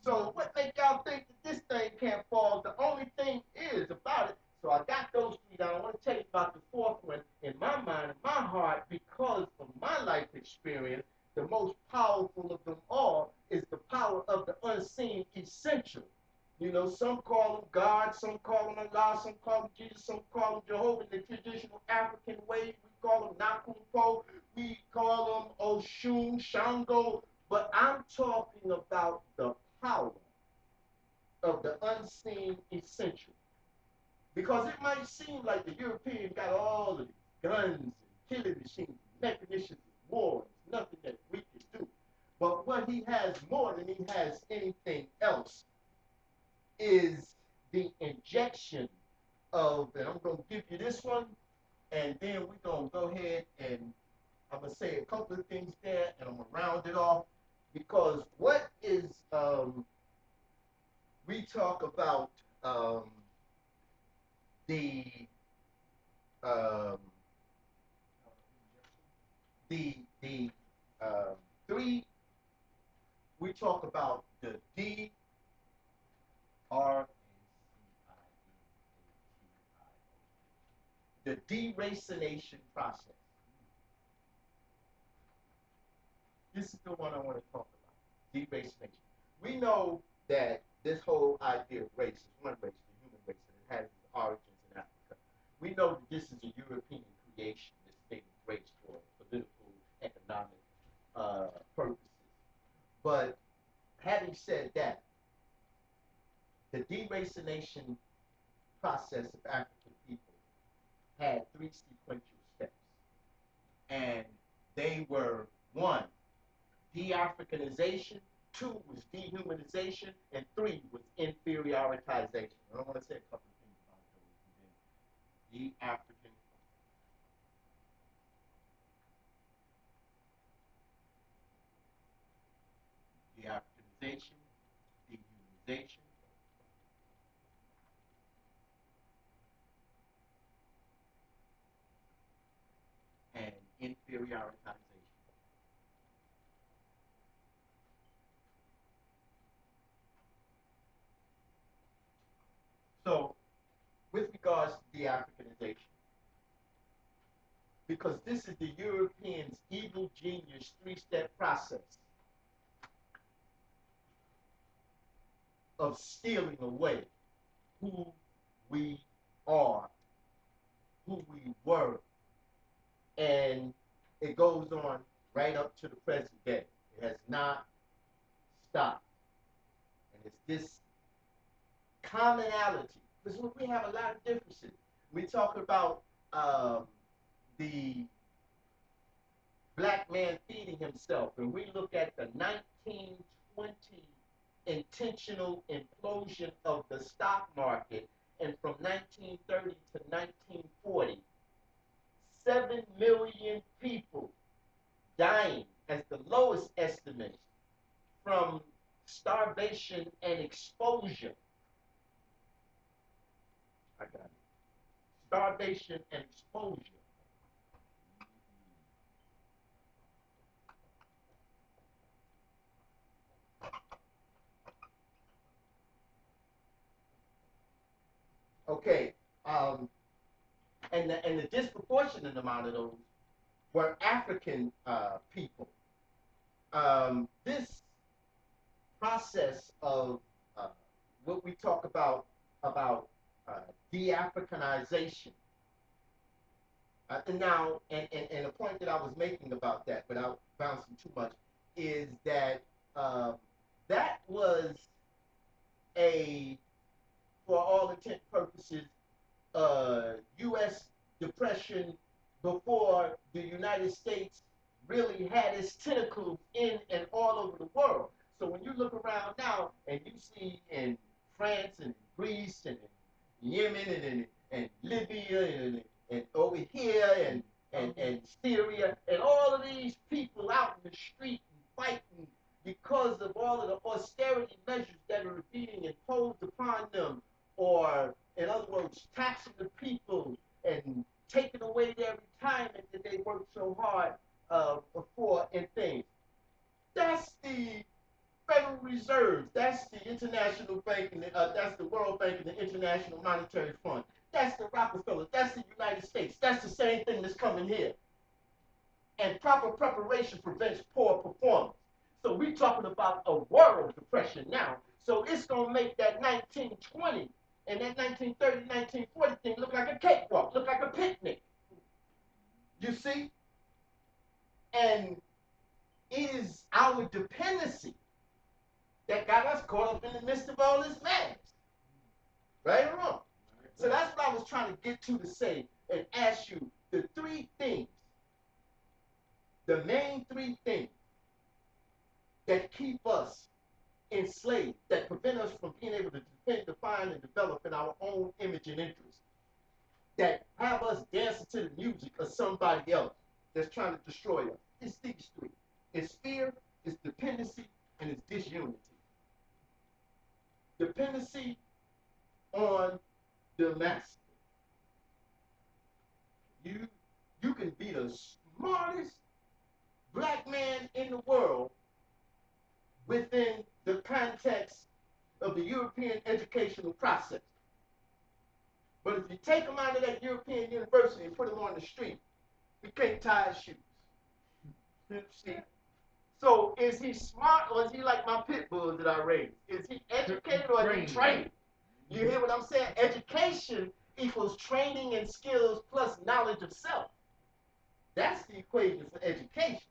S4: So what make y'all think that this thing can't fall? The only thing is about it. So I got those three down. I want to tell you about the fourth one. In my mind, in my heart, because of my life experience, the most powerful of them all is the power of the unseen essential. Some call him God, some call him Allah, some call him Jesus, some call him Jehovah in the traditional African way. We call him Nakumpo, we call him Oshun, Shango, but I'm talking about the power of the unseen essential. Because it might seem like the European got all of the guns and killing machines, mechanicians, and wars, nothing that we can do. But what he has more than he has anything else is the injection of, and I'm going to give you this one, and then we're going to go ahead and I'm going to say a couple of things there, and I'm going to round it off, because what is, we talk about the um, three, we talk about the the de-racination process. This is the one I want to talk about, de-racination. We know that this whole idea of race is one race, the human race, and it has its origins in Africa. We know that this is a European creation, this thing of race for political, economic purposes. But having said that, the de-racination process of African people had three sequential steps. And they were, one, de-Africanization, two was dehumanization, and three was inferioritization. I want to say a couple of things about those. De-Africanization, dehumanization, and inferioritization. So, with regards to de-Africanization, because this is the Europeans' evil genius three-step process of stealing away who we are, who we were, and it goes on right up to the present day. It has not stopped. And it's this commonality, because we have a lot of differences. We talk about the black man feeding himself, and we look at the 1920 intentional implosion of the stock market, and from 1930 to 1940, 7 million people dying as the lowest estimate from starvation and exposure. I got it. Starvation and exposure. Okay, and the disproportionate amount of those were African people. This process of what we talk about de-Africanization Now, and the point that I was making about that, without bouncing too much, is that that was a, for all intent purposes, U.S. depression before the United States really had its tentacles in and all over the world. So when you look around now and you see in France and Greece and in Yemen and Libya and over here and Syria and all of these people out in the street and fighting because of all of the austerity measures that are being imposed upon them, or in other words, taxing the people and taking away their retirement that they worked so hard for and things. That's the Federal Reserve. That's the International Bank, and that's the World Bank and the International Monetary Fund. That's the Rockefeller. That's the United States. That's the same thing that's coming here. And proper preparation prevents poor performance. So we're talking about a world depression now. So it's going to make that 1920 and that 1930, 1940 thing look like a cakewalk, look like a picnic. You see? And it is our dependency that got us caught up in the midst of all this madness. Right or wrong? So that's what I was trying to get to say and ask you the three things, the main three things that keep us enslaved, that prevent us from being able to defend, define, and develop in our own image and interest, that have us dancing to the music of somebody else that's trying to destroy us. It's these three. It's fear, it's dependency, and it's disunity. Dependency on the master. You can be the smartest black man in the world within the context of the European educational process. But if you take him out of that European university and put him on the street, he can't tie his shoes. See? So is he smart, or is he like my pit bulls that I raised? Is he educated or is he trained? You hear what I'm saying? Education equals training and skills plus knowledge of self. That's the equation for education.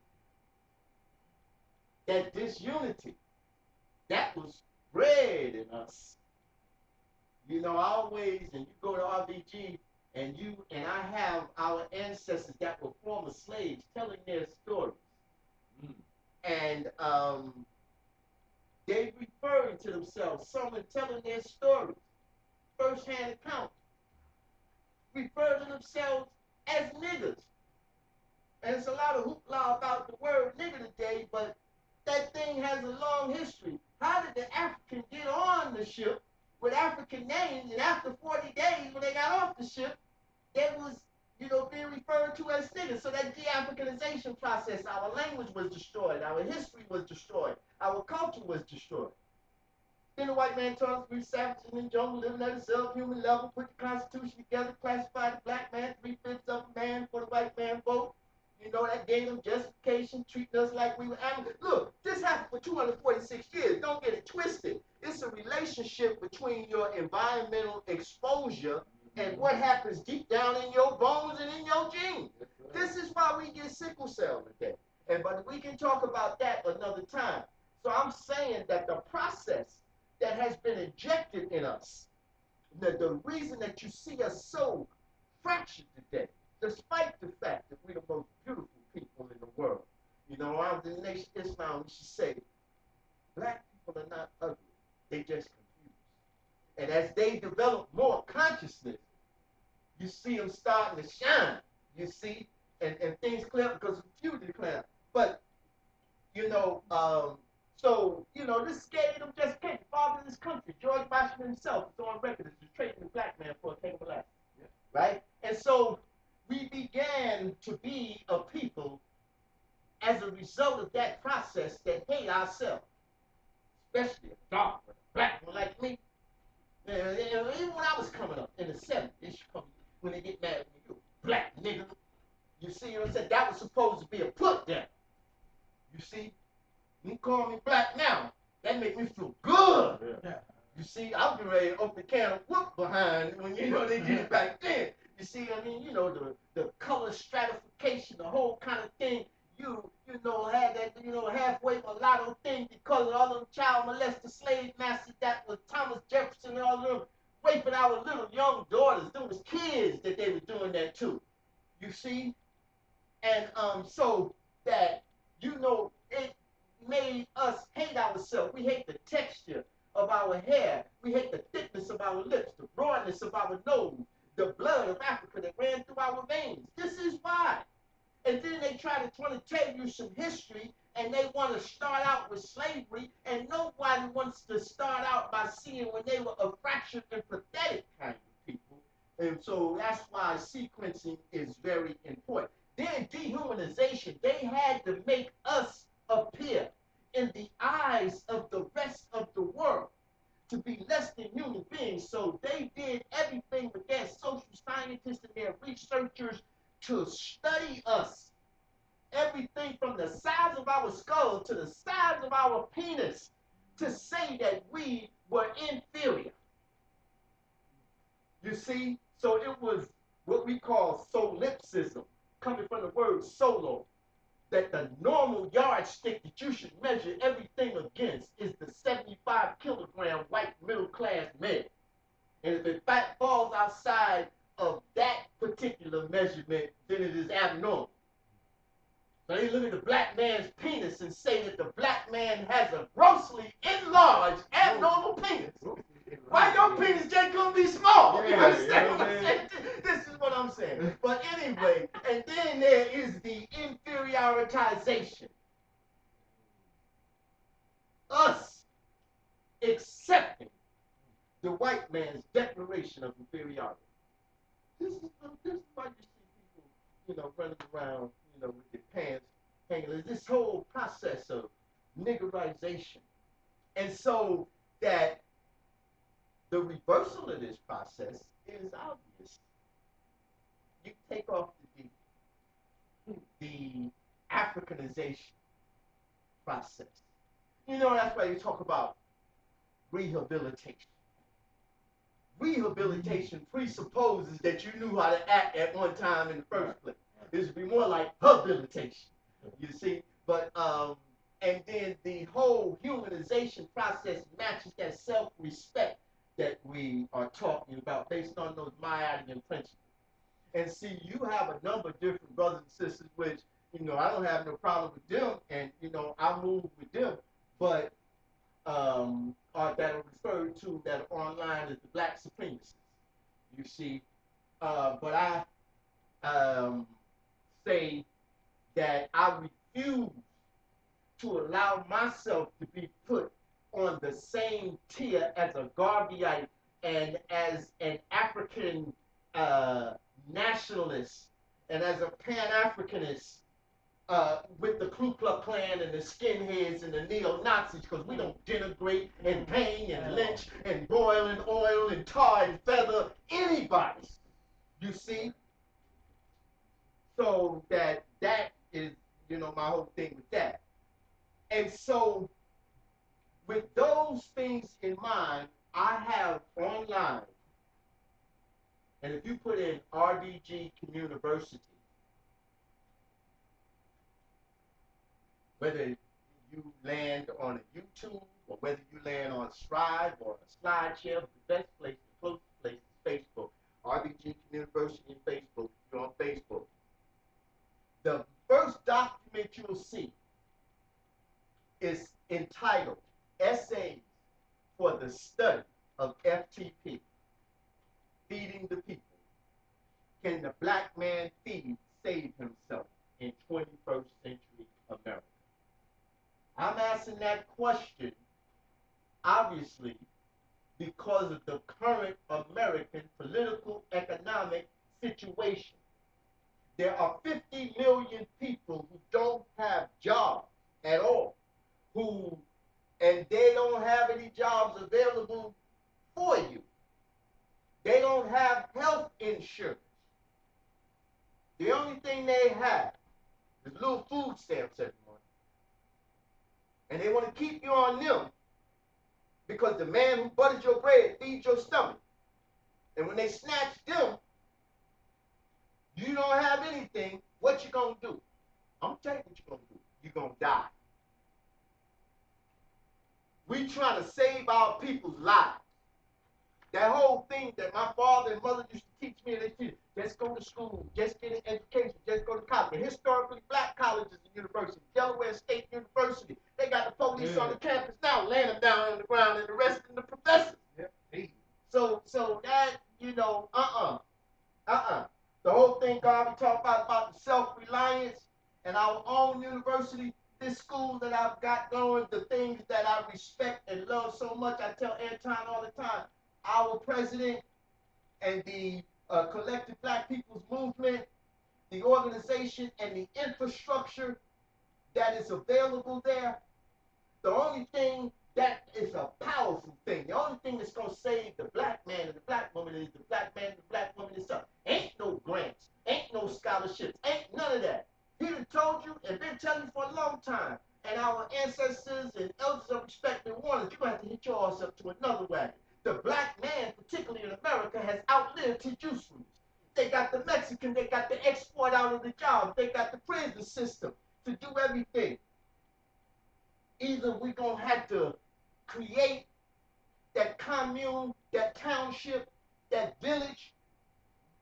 S4: That disunity, that was bred in us. You know, always, and you go to RBG, and I have our ancestors that were former slaves telling their stories. And they referring to themselves, some are telling their stories, first-hand accounts, refer to themselves as niggers. And it's a lot of hoopla about the word nigger today, but that thing has a long history. How did the African get on the ship with African names, and after 40 days when they got off the ship, they was, being referred to as niggers? So that de-Africanization process, our language was destroyed, our history was destroyed, our culture was destroyed. Then the white man taught us we savages in the jungle, living at a subhuman level, put the Constitution together, classified the black man, 3/5 of a man for the white man vote. That gave them justification, treating us like we were animals. Look, this happened for 246 years. Don't get it twisted. It's a relationship between your environmental exposure and what happens deep down in your bones and in your genes. This is why we get sickle cell today. But we can talk about that another time. So I'm saying that the process that has been injected in us, the reason that you see us so fractured today, despite the fact that we're the most beautiful people in the world. I'm the Nation Islam, we should say, black people are not ugly. They just confused. And as they develop more consciousness, you see them starting to shine. You see, and things clear up because confusion clear up. But, this gave them just came. Father of this country, George Washington himself, is on record as trading the black man for a cake of molasses. Yeah. Right? And so we began to be a people as a result of that process that hate ourselves, especially a dark one, a black one like me. Even when I was coming up in the 70s, when they get mad at me, you black nigga. You see what I'm saying? That was supposed to be a put down. You see? You call me black now, that make me feel good. Yeah. You see, I'm getting ready to open the can of whoop behind when they did it back then. You see, I mean, you know, the color stratification, the whole kind of thing. You know, had that, you know, halfway mulatto thing because of all them child molester slave masters that was Thomas Jefferson and all of them raping our little young daughters. There was kids that they were doing that to. You see? And so that, you know, it made us hate ourselves. We hate the texture of our hair. We hate the thickness of our lips, the broadness of our nose, the blood of Africa that ran through our veins. This is why. And then they try to tell you some history, and they want to start out with slavery, and nobody wants to start out by seeing when they were a fractured and pathetic kind of people. And so that's why sequencing is very important. Then dehumanization, they had to make us appear in the eyes of the rest of the world to be less than human beings. So they did everything with their social scientists and their researchers to study us. Everything from the size of our skull to the size of our penis to say that we were inferior. You see? So it was what we call solipsism, coming from the word solo, that the normal yardstick that you should measure everything against is the 75-kilogram white middle-class male. And if it falls outside of that particular measurement, then it is abnormal. So they look at the black man's penis and say that the black man has a grossly enlarged abnormal penis. Why your penis just gonna be small? You understand what I'm saying? This is what I'm saying. But anyway, and then there is the inferioritization. Us accepting the white man's declaration of inferiority. This is why you see people, you know, running around, you know, with their pants hanging. There's this whole process of niggerization. And so that the reversal of this process is obvious. You take off the Africanization process. You know, that's why you talk about rehabilitation. Rehabilitation presupposes that you knew how to act at one time in the first place. This would be more like habilitation, you see. But and then the whole humanization process matches that self-respect that we are talking about based on those Maiadian principles. And see, you have a number of different brothers and sisters, which, you know, I don't have no problem with them, and, you know, I move with them, but that are referred to that are online as the black supremacists, you see. But I say that I refuse to allow myself to be put on the same tier as a Garveyite and as an African nationalist and as a Pan-Africanist with the Ku Klux Klan and the skinheads and the neo-Nazis, because we don't denigrate and hang and lynch and boil and oil and tar and feather anybody, you see. So that is, you know, my whole thing with that. And so with those things in mind, I have online, and if you put in RBG Communiversity, whether you land on a YouTube or whether you land on Scribe or a SlideShare, the best place, the closest place is Facebook. RBG Communiversity and Facebook, if you're on Facebook. The first document you'll see is entitled Essays for the Study of FTP, Feeding the People. Can the black man save himself in 21st century America? I'm asking that question, obviously, because of the current American political economic situation. There are 50 million people who don't have jobs at all, and they don't have any jobs available for you. They don't have health insurance. The only thing they have is little food stamps every month. And they want to keep you on them because the man who butters your bread feeds your stomach. And when they snatch them, You don't have anything, what you gonna do? I'm telling you what you're gonna do. You're gonna die. We trying to save our people's lives. That whole thing that my father and mother used to teach me, they teach, just go to school, just get an education, just go to college. The historically black colleges and universities, Delaware State University, they got the police on the campus now, laying them down on the ground and arresting the professors. So that, the whole thing God we talk about the self-reliance and our own university, this school that I've got going, the things that I respect and love so much. I tell Anton all the time, our president and the collective black people's movement, the organization and the infrastructure that is available there, the only thing that is a powerful thing, the only thing that's going to save the black man and the black woman is the black man and the black woman itself. Ain't no grants, ain't no scholarships, ain't none of that. He done told you and been telling you for a long time. And our ancestors and elders of respect and warnings, you're going to have to hit your ass up to another wagon. The black man, particularly in America, has outlived his usefulness. They got the Mexican, they got the export out of the job, they got the prison system to do everything. Either we're going to have to create that commune, that township, that village.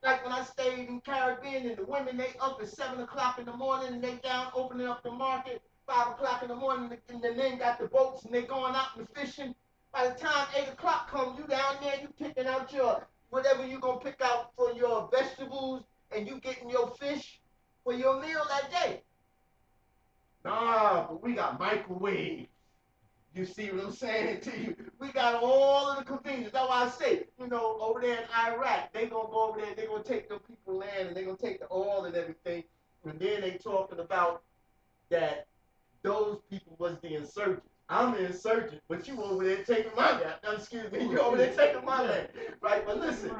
S4: Like when I stayed in Caribbean and the women, they up at 7 o'clock in the morning and they down opening up the market, 5 o'clock in the morning, and the men got the boats and they going out and fishing. By the time 8 o'clock comes, you down there, you picking out your, whatever you going to pick out for your vegetables and you getting your fish for your meal that day. Nah, but we got microwaves. You see what I'm saying to you? We got all of the convenience. That's why I say, over there in Iraq, they gonna go over there, they gonna take the people land and they gonna take the oil and everything. And then they talking about that those people was the insurgents. I'm the insurgent, but you over there taking my land. Excuse me, you over there taking my land. Right? But listen,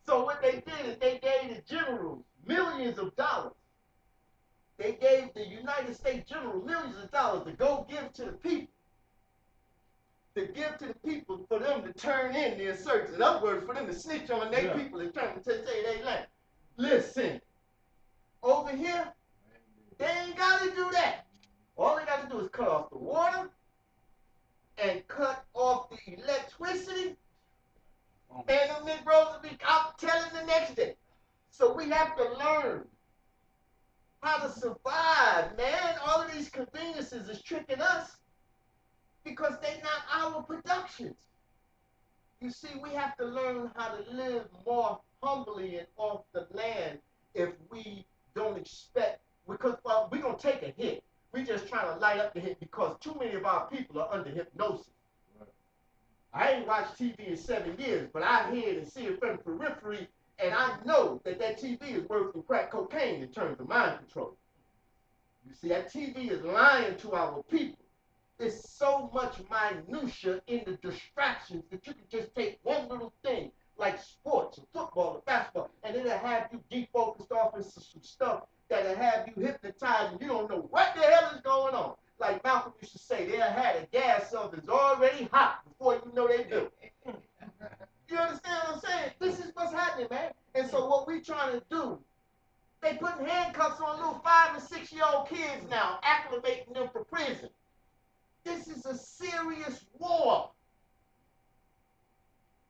S4: so what they did is they gave the generals millions of dollars. They gave the United States general millions of dollars to go give to the people. To give to the people for them to turn in the insurgents. In other words, for them to snitch on their people and turn to say they land. Listen, over here, they ain't got to do that. All they got to do is cut off the water and cut off the electricity, and them Negroes will be out telling the next day. So we have to learn how to survive, man. All of these conveniences is tricking us because they're not our productions. You see, we have to learn how to live more humbly and off the land if we don't expect, because we're going to take a hit. We're just trying to light up the hit because too many of our people are under hypnosis. Right. I ain't watched TV in 7 years, but I hear it and see it from periphery, and I know that TV is worse than crack cocaine in terms of mind control. You see, that TV is lying to our people. There's so much minutia in the distractions that you can just take one little thing like sports or football or basketball and it'll have you defocused off into some stuff that'll have you hypnotized and you don't know what the hell is going on. Like Malcolm used to say, they'll have a gas oven's already hot before you know they do. You understand what I'm saying? This is what's happening, man. And so what we trying to do, they putting handcuffs on little 5 and 6-year-old kids now, acclimating them for prison. This is a serious war.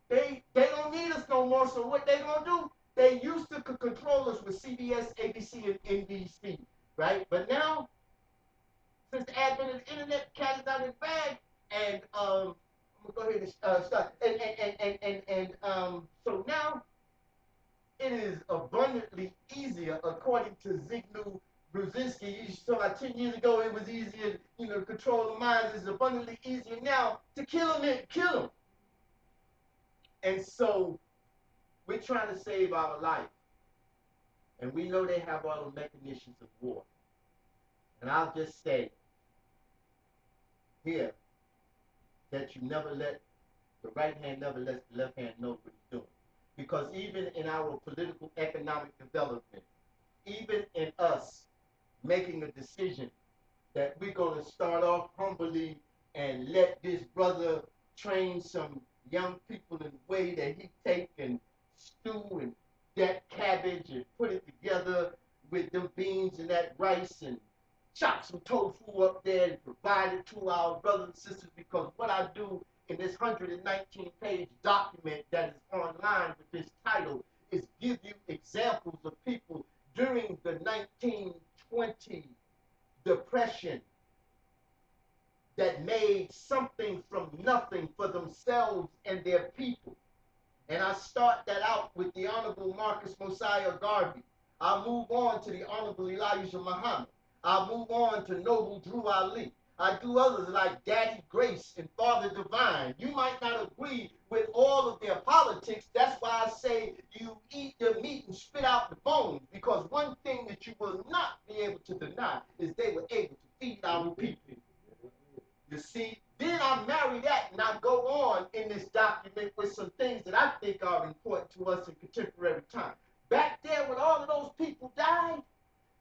S4: They don't need us no more, so what they gonna do? They used to control us with CBS, ABC, and NBC, right? But now, since the advent of the internet, the cat is out of the bag, and I'm gonna go ahead and start. So now it is abundantly easier, according to Zygmunt Brzezinski. You saw about 10 years ago, it was easier, to control the minds. It's abundantly easier now to kill them and kill them. And so we're trying to save our life. And we know they have all the mechanisms of war. And I'll just say here that you never let, the right hand never lets the left hand know what it's doing. Because even in our political economic development, even in us making a decision that we're going to start off humbly and let this brother train some young people in the way that he take and stew and that cabbage and put it together with them beans and that rice and chop some tofu up there and provide it to our brothers and sisters, because what I do in this 119-page document that is online with this title is give you examples of people during the 1920 Depression that made something from nothing for themselves and their people. And I start that out with the Honorable Marcus Mosiah Garvey. I move on to the Honorable Elijah Muhammad. I move on to Noble Drew Ali. I do others like Daddy Grace and Father Divine. You might not agree with all of their politics. That's why I say you eat the meat and spit out the bones. Because one thing that you will not be able to deny is they were able to feed our people. You see, then I marry that and I go on in this document with some things that I think are important to us in contemporary time. Back there when all of those people died,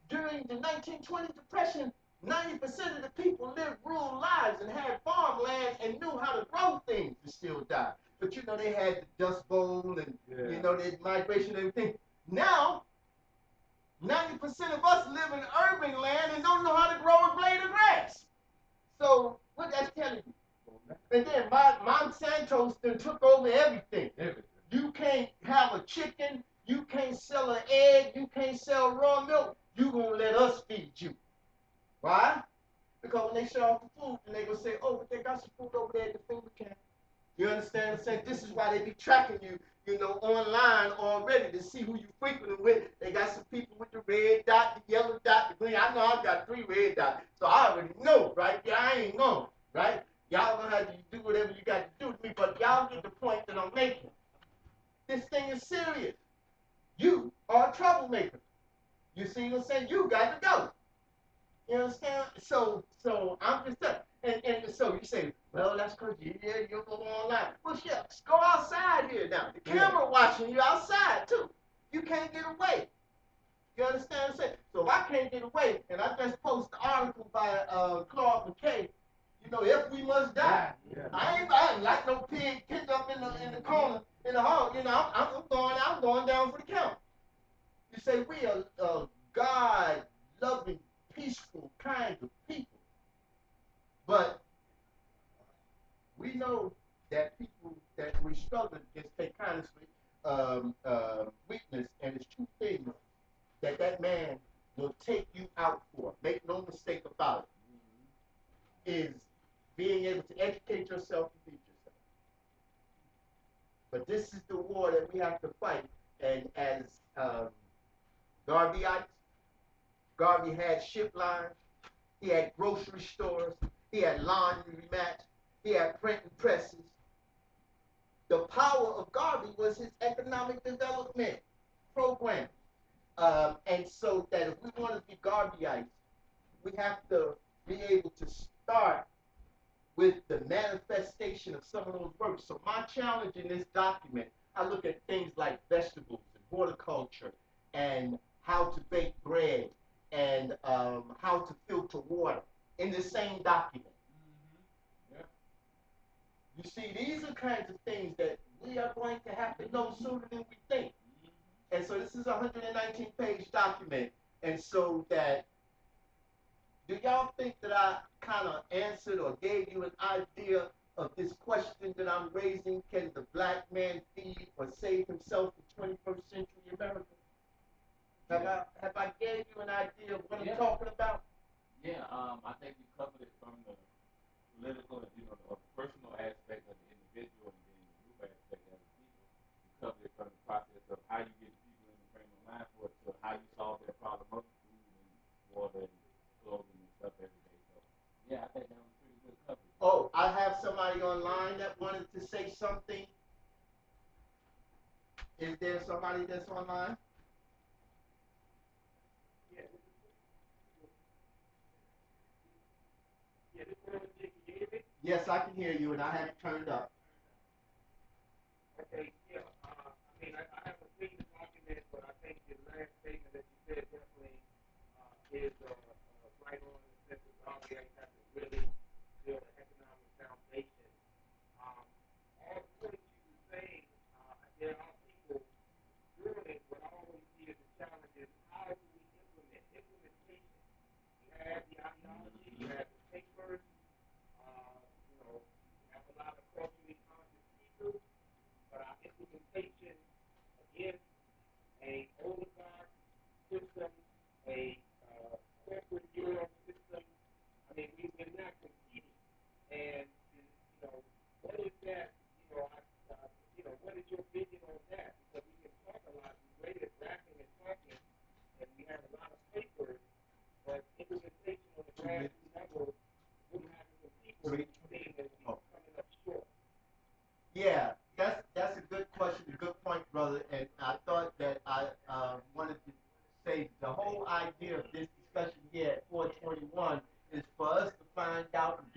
S4: during the 1920 Depression, 90% of the people lived rural lives and had farmland and knew how to grow things and still die. But you know, they had the Dust Bowl and, you know, the migration and everything. Now, 90% of us live in urban land and don't know how to grow a blade of grass. So, what that's telling you? And then Monsanto took over everything. You can't have a chicken, you can't sell an egg, you can't sell raw milk. You gonna let us feed you. Why? Because when they show off the food, then they gonna say, oh, but they got some food over there in the food can. You understand what I'm saying? This is why they be tracking you, you know, online already to see who you frequenting with. They got some people with the red dot, the yellow dot, the green. I know I got 3 red dots, so I already know, right? Yeah, I ain't going, right? Y'all gonna have to do whatever you got to do to me, but y'all get the point that I'm making. This thing is serious. You are a troublemaker. You see what I'm saying? You got to go. You understand? So I'm just saying. And so you say, well, that's because you'll go online. Well, shucks, go outside here now. The camera watching you outside, too. You can't get away. You understand what I'm saying? So if I can't get away, and I just post the article by Claude McKay, you know, if we must die. Yeah. I ain't like no pig pinned up in the corner, in the hall. You know, I'm going down for the count. You say we are God-loving, peaceful kind of people. But we know that people that we struggle against take kindness with weakness, and it's 2 things that man will take you out for. Make no mistake about it. Is being able to educate yourself and feed yourself. But this is the war that we have to fight. And as Garvey had ship lines, he had grocery stores, he had laundry mats, he had printing presses. The power of Garvey was his economic development program. And so that if we want to be Garveyites, we have to be able to start with the manifestation of some of those works. So my challenge in this document, I look at things like vegetables and horticulture and how to bake bread and how to filter water in the same document. Yeah. You see, these are kinds of things that we are going to have to know sooner than we think. And so this is a 119-page document. And so that, do y'all think that I kind of answered or gave you an idea of this question that I'm raising? Can the black man feed or save himself in 21st century America? Have I gave you an idea of what I'm talking about?
S5: Yeah, I think you covered it from the political, the personal aspect of the individual and then the group aspect of the people. You covered it from the process of how you get people in the frame of mind for it to how you solve their problem of food and water and clothing and stuff every day. So, yeah, I think that was pretty good coverage.
S4: Oh, I have somebody online that wanted to say something. Is there somebody that's online? Yes, I can hear you, and I have it turned up.
S3: Okay, yeah. I haven't seen the document, but I think the last statement that you said definitely is right on the sense of Garvey has to really build an economic foundation. All the points you were saying, there are people doing it, but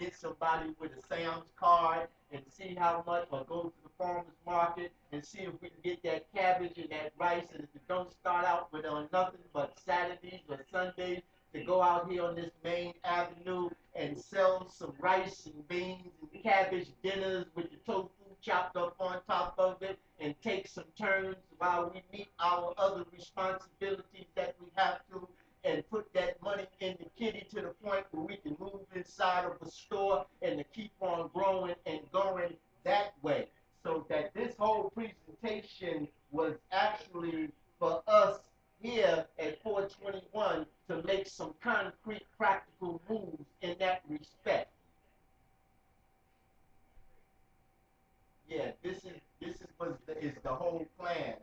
S4: get somebody with a Sam's card and see how much, or go to the farmer's market and see if we can get that cabbage and that rice, and if it don't start out with nothing but Saturdays or Sundays, to go out here on this main avenue and sell some rice and beans and cabbage dinners with the tofu chopped up on top of it, and take some turns while we meet our other responsibilities that we have to, and put that money in the kitty to the point where we can move inside of a store and to keep on growing and going that way. So that this whole presentation was actually for us here at 421 to make some concrete, practical moves in that respect. Yeah, is the whole plan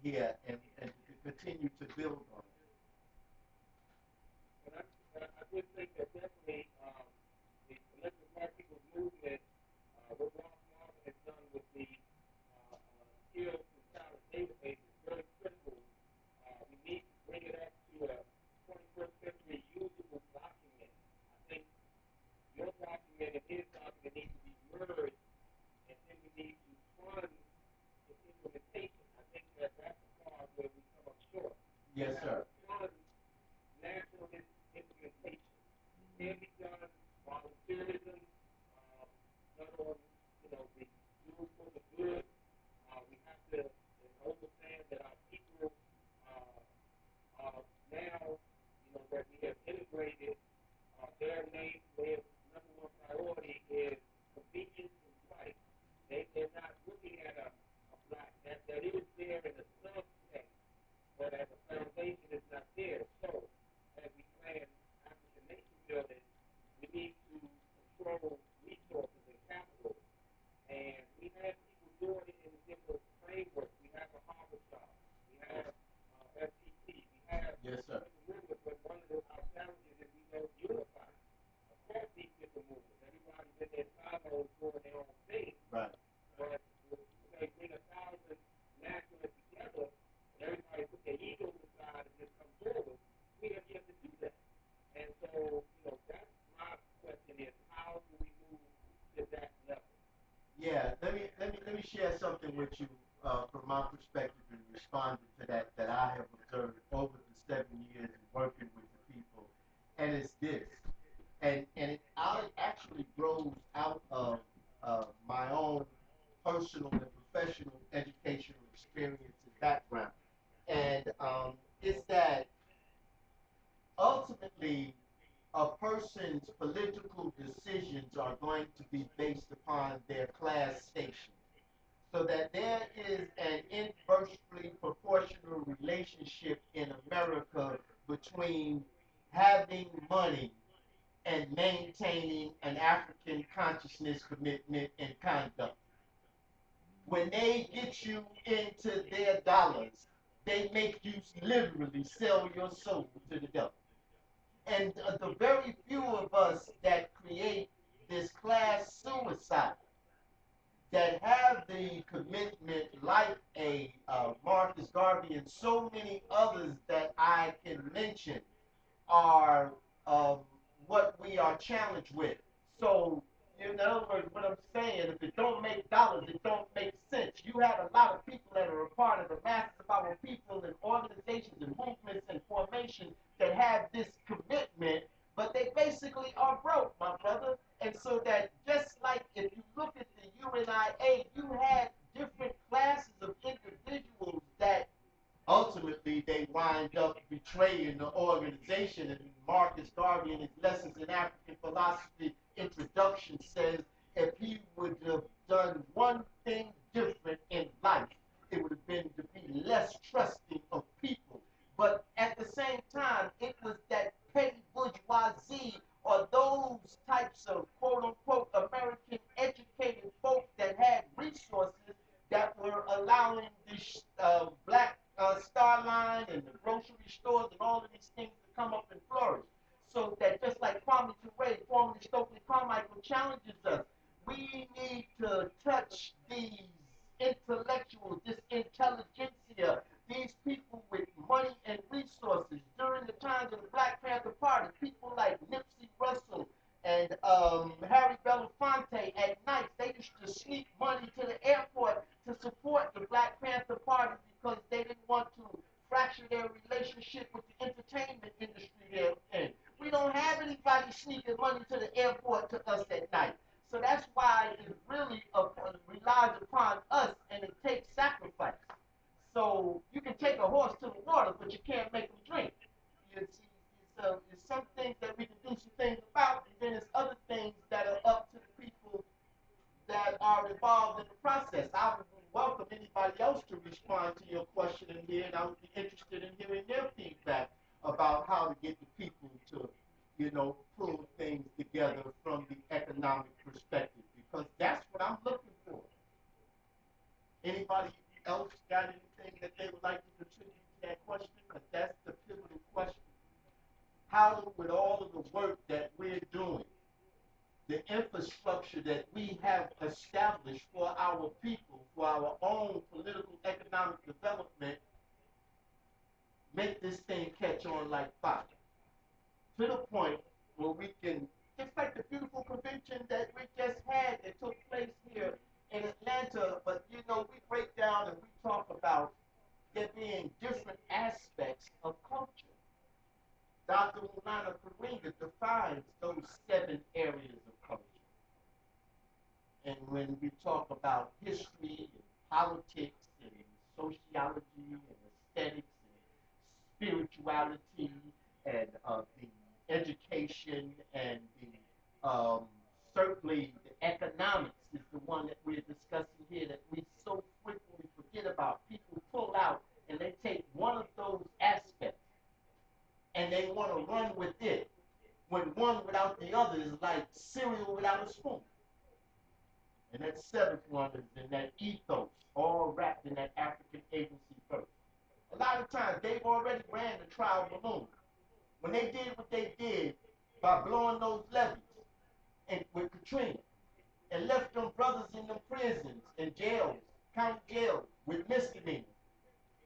S4: here, and to continue to build on it.
S5: And I would think that definitely the collective black people's movement, what Ralph Marvin has done with the skills and talent database is very critical. We need to bring it up to a 21st century usable document. I think your document and his document need to be merged, and then we need to fund the implementation. I think that that's the part where we come up short.
S4: Yes, sir.
S5: Fund national implementation. Can be done volunteerism, done on, the do for the good. We have to understand that our people are now, that we have integrated their name, their number one priority is convenience and price. They're not looking at a black, that is there in a subtext, but as a foundation it's not there. So, as we plan African nation building, we need to control resources and capital. And we have people doing it in different frameworks. We have a Harvard shop. We have FTP. We have
S4: Yes, sir.
S5: different movements, but one of our challenges is we don't unify across these different movements. Everybody's in their silos doing their own thing.
S4: Right.
S5: But they bring 1,000 nationalists together, and everybody put their egos aside and just come forward. We have yet to do that. And so, that's my question is, how do we move to that level?
S4: Yeah, let me share something with you from my perspective in responding to that I have observed over the 7 years of working with the people, and it's this, and it actually grows out of my own personal and professional educational experience and background, and it's that ultimately a person's political decisions are going to be based upon their class station. So that there is an inversely proportional relationship in America between having money and maintaining an African consciousness, commitment, and conduct. When they get you into their dollars, they make you literally sell your soul to the devil. And the very few of us that create this class suicide, that have the commitment like a Marcus Garvey and so many others that I can mention, are what we are challenged with. So, in other words, what I'm saying, if it don't make dollars, it don't make sense. You have a lot of people that are a part of the masses of our people and organizations and movements and formations that have this commitment, but they basically are broke, my brother. And so that just like if you look at the UNIA, you had different classes of individuals that ultimately they wind up betraying the organization. And Marcus Garvey, in his Lessons in African Philosophy introduction, says if he would have done one thing different in life, it would have been to be less trusting of people. But at the same time, it was that petty bourgeoisie, or those types of quote unquote American educated folk that had resources, that were allowing the black Star Line and the grocery stores and all of these things to come up and flourish. So that just like Kwame Ture, formerly Stokely Carmichael, challenges us, we need to touch these intellectuals, this intelligentsia, these people with money and resources. During the times of the Black Panther Party, people like Nipsey Russell and Harry Belafonte at night. They used to sneak money to the airport to support the Black Panther Party because they didn't want to fracture their relationship with the entertainment industry they're in. We don't have anybody sneaking money to the airport to us at night. So that's why it really relies upon us, and it takes sacrifice. So you can take a horse to the water, but you can't make him drink. It's some things that we can do some things about, and then there's other things that are up to the people that are involved in the process. I would welcome anybody else to respond to your question in here, and I would be interested in hearing their feedback about how to get the people to, pull things together from the economic perspective, because that's what I'm looking for. Anybody else got anything that they would like to contribute to that question? Because that's the pivotal question. How, with all of the work that we're doing, the infrastructure that we have established for our people, for our own political economic development, make this thing catch on like fire? To the point where we can, just like the beautiful convention that we just had that took place here in Atlanta, but we break down and we talk about there being different aspects of culture. Dr. Mulana Karinga defines those 7 areas of culture. And when we talk about history and politics and sociology and aesthetics and spirituality and the education and the certainly the economics is the one that we're discussing here that we so frequently forget about. People pull out and they take one of those aspects and they want to run with it, when one without the other is like cereal without a spoon. And that 7th one is in that ethos, all wrapped in that African agency first. A lot of times they've already ran the trial balloon. When they did what they did by blowing those levees and with Katrina and left them brothers in them prisons and jails, county jails with misdemeanors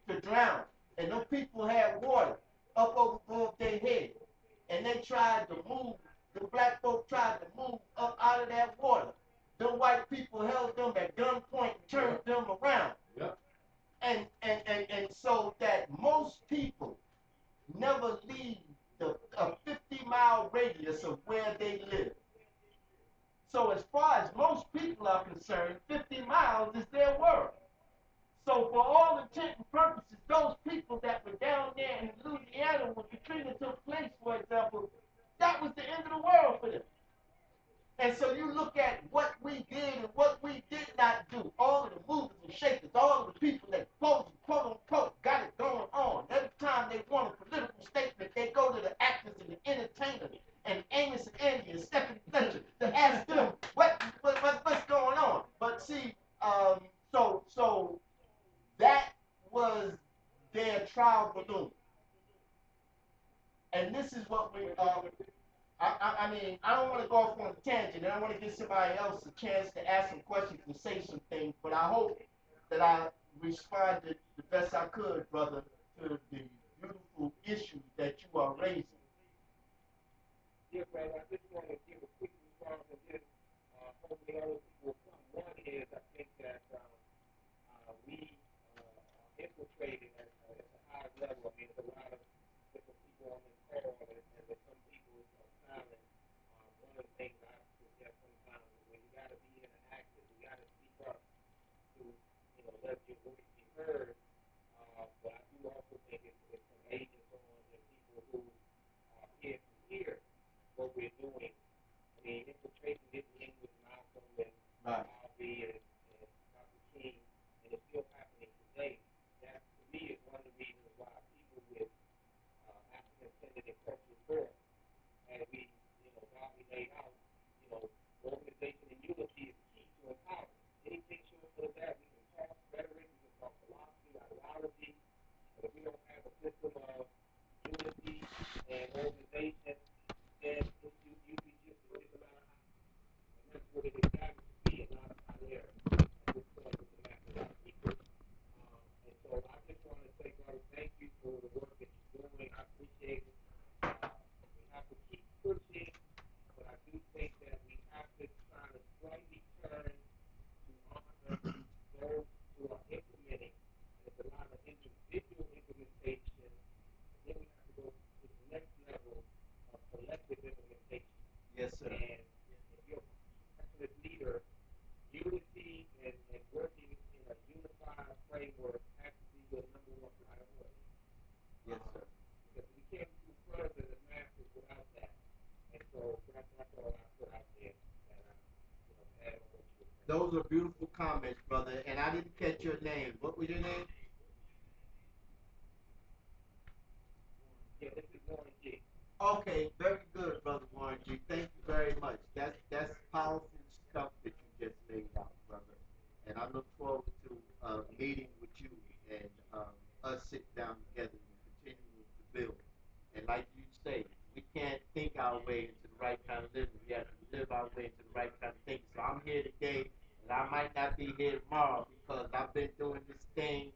S4: to drown. And them people had water up above their head. And they tried to move, the black folk tried to move up out of that water. The white people held them at gunpoint and turned them around. Yep. And so that most people never leave a 50-mile radius of where they live. So as far as most people are concerned, 50 miles is their world. So for all intent and purposes, those people that were down there in Louisiana when Katrina took place, for example, that was the end of the world for them. And so you look at what we did and what we did not do. All of the movers and shakers, all of the people that quote unquote got it going on. Every time they want a political statement, they go to the actors and the entertainers and Amos and Andy and Stephen Fletcher to ask them what's going on. But see, so that was their trial balloon. And this is what we I mean, I don't want to go off on a tangent, and I want to give somebody else a chance to ask some questions and say some things, but I hope that I responded the best I could, brother, to the beautiful issues that you are raising.
S5: Yeah, brother, I just want to give a quick response and then hopefully other people will come. One is, I think that we infiltrated at a high level. I mean, there's a lot of different people on this call, and there's some people silent. One of the things I suggest sometimes is when you got to be interactive, you got to speak up to, let your voice be heard. But I do also think it's some agents on and people who are here to hear what we're doing. I mean, infiltration didn't end with Malcolm and RB and Dr. King, and it's still happening today. That, to me, is one of the reasons why people with African-centered and cultural thought, as we, Bobby laid out, organization and unity is key to empowerment. Anything short of that, we can talk rhetoric, we can talk philosophy, ideology, but if we don't have a system of unity and organization, then you be just a lot of high. And that's what it established to be, a lot of high there at this point with the mathematical people. And so I just want to say, brother, thank you for the work that you're doing. I appreciate it. We have to keep pushing, but I do think
S6: collective implementation.
S4: Yes, sir.
S6: And if you're a passionate leader, unity and working in a unified framework has to be your number one priority.
S4: Yes, sir.
S6: Because we can't move further than masses without that. And so that's all I put out there. And add on what you were saying.
S4: Those are beautiful comments, brother. And I didn't catch your name. What was your name?
S6: Yeah, this is Warren G.
S4: Okay, very good, brother Warren G. Thank you very much. That's powerful stuff that you just laid out, brother. And I look forward to meeting with you and us sit down together and continuing to build. And like you say, we can't think our way into the right kind of living. We have to live our way into the right kind of thinking. So I'm here today, and I might not be here tomorrow because I've been doing this thing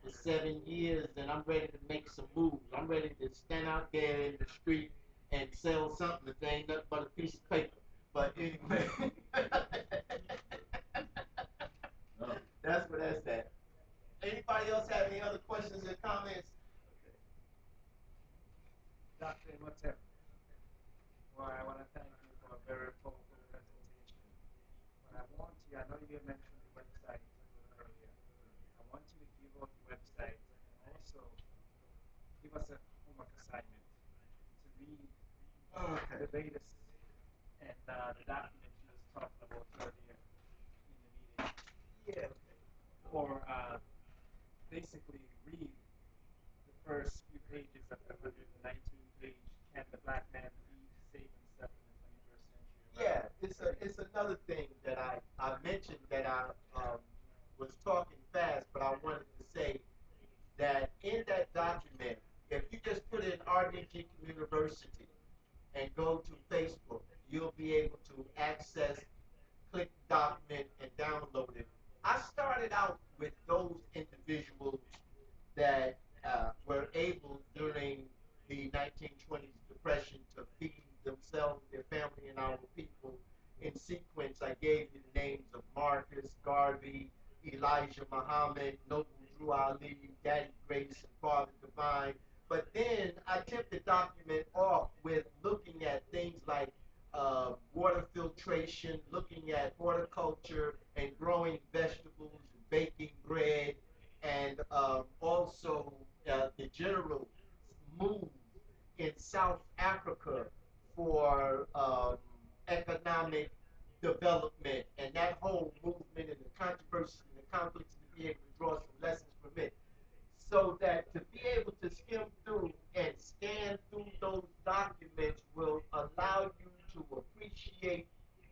S4: for 7 years, and I'm ready to make some moves. I'm ready to stand out there in the street and sell something that ain't nothing but a piece of paper. But anyway,
S5: No.
S4: that's where that's at. Anybody else have any other questions or comments?
S1: Dr. Imhotep, well, I want to thank you for a very powerful presentation. But I know you mentioned the website earlier. I want you to give out the website and also give us a homework assignment to read the latest and the documents you was talking about earlier in the meeting.
S4: Yeah.
S1: Or basically read the first few pages of the 119-page Can the Black Man Lead, Save Himself in the 21st Century?
S4: Yeah, it's another thing that I mentioned that I was talking fast, but I wanted to say that in that document, if you just put in RBG Communiversity and go to Facebook, you'll be able to access, click the document, and download it. I started out with those individuals that were able during the 1920s depression to feed themselves, their family, and our people. In sequence, I gave you the names of Marcus Garvey, Elijah Muhammad, Noble Drew Ali, Daddy Grace, and Father Divine. But then I tipped the document off with looking at things like water filtration, looking at horticulture and growing vegetables, and baking bread, and also the general move in South Africa for economic development and that whole movement and the controversies and the conflicts to be able to draw some lessons from it. So that to be able to skim through and scan through those documents will allow you to appreciate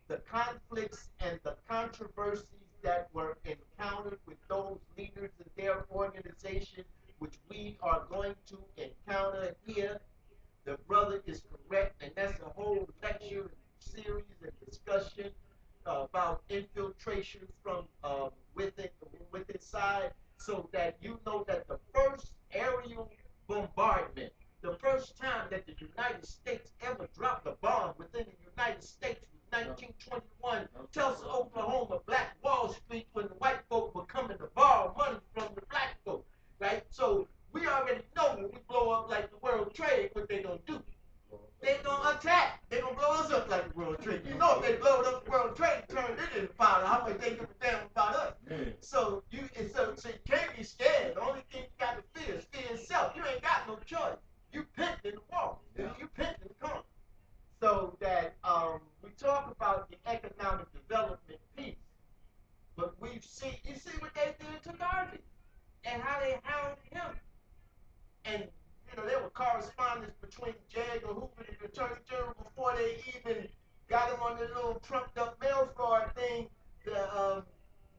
S4: the conflicts and the controversies that were encountered with those leaders in their organization, which we are going to encounter here. The brother is correct, and that's a whole lecture series and discussion about infiltration from within side, so that you know that the first aerial bombardment, the first time that the United States ever dropped a bomb within the United States was 1921, Tulsa, Oklahoma, Black Wall Street, when the white folk were coming to borrow money from the black folk, right? So we already know when we blow up like the World Trade, what they gonna do. They gonna attack. They gonna blow us up like the World Trade. You know, if they blowed up the World Trade, turned it into powder. How much they give a damn about us? So so you can't be scared. The only thing you got to fear is fear itself. You ain't got no choice. You pinned in the wall. You pinned in the corner. So that we talk about the economic development piece, but you see what they did to Garvey and how they hounded him. And there were correspondence between J. Edgar Hoover and the Attorney General before they even got him on the little trumped up mail fraud thing. The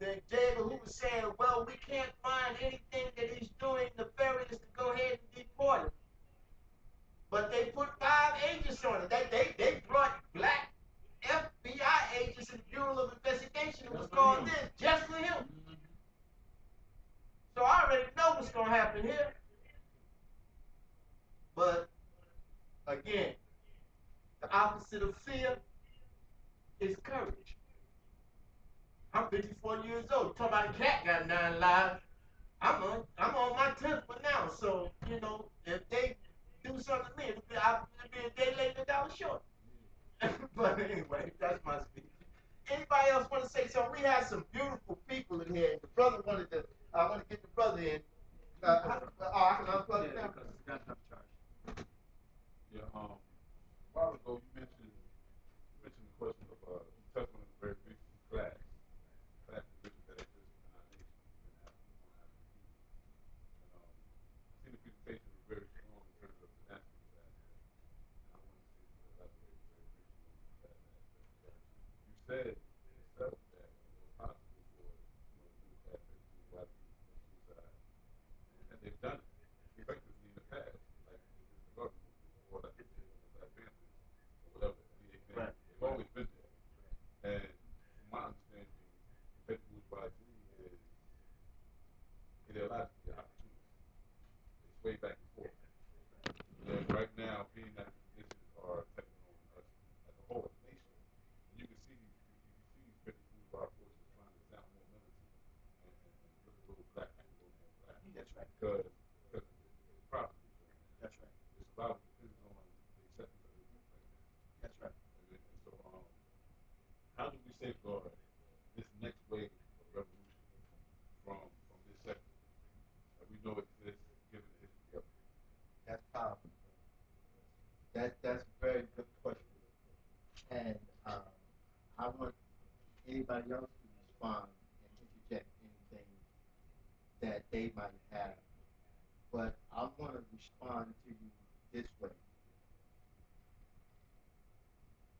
S4: J. Edgar Hoover saying, well, we can't find anything that he's doing nefarious to go ahead and deport him. But they put 5 agents on it. They brought black FBI agents in the Bureau of Investigation. It was called this, just for him. So I already know what's going to happen here. But again, the opposite of fear is courage. I'm 54 years old. You talking about a cat got 9 lives. I'm on my 10th one now. So if they do do something to me. It'll be a day late and a dollar short. But anyway, that's my speech. Anybody else want to say something? We had some beautiful people in here. The brother wanted to. I want to get the brother in. I can unplug it now.
S1: Because it's got enough charge.
S5: Yeah, a while ago you mentioned the question of you touched on it very briefly, class divisions that exist in our nation within African on African people. And I think the presentation was very strong in terms of the nationalist aspect. And I want to see if you elaborate very briefly on the class aspect first. You said yourself that it's possible for middle class people, white people, to commit suicide, and they've done it effectively in the past, like the drug movement, or like you said, the Black Panthers, or whatever. Any example,
S4: Right.
S5: they've always been there. And from my understanding, effective bourgeoisie is it allows you to get opportunities. It's way back and forth. And right now, being that the conditions are taking on us as a whole, as a nation, and you can see these effective bourgeois forces trying to sound more militant and look a little black and a little more black.
S4: That's right.
S5: Because it's property.
S4: That's right.
S5: The survival depends on the acceptance of the youth right now.
S4: That's right.
S5: And so, how do we safeguard this next wave of revolution from this sector that we know exists given the history of it?
S4: That's powerful. That's a very good question. And I want anybody else to respond and interject anything that they might have. But I want to respond to you this way.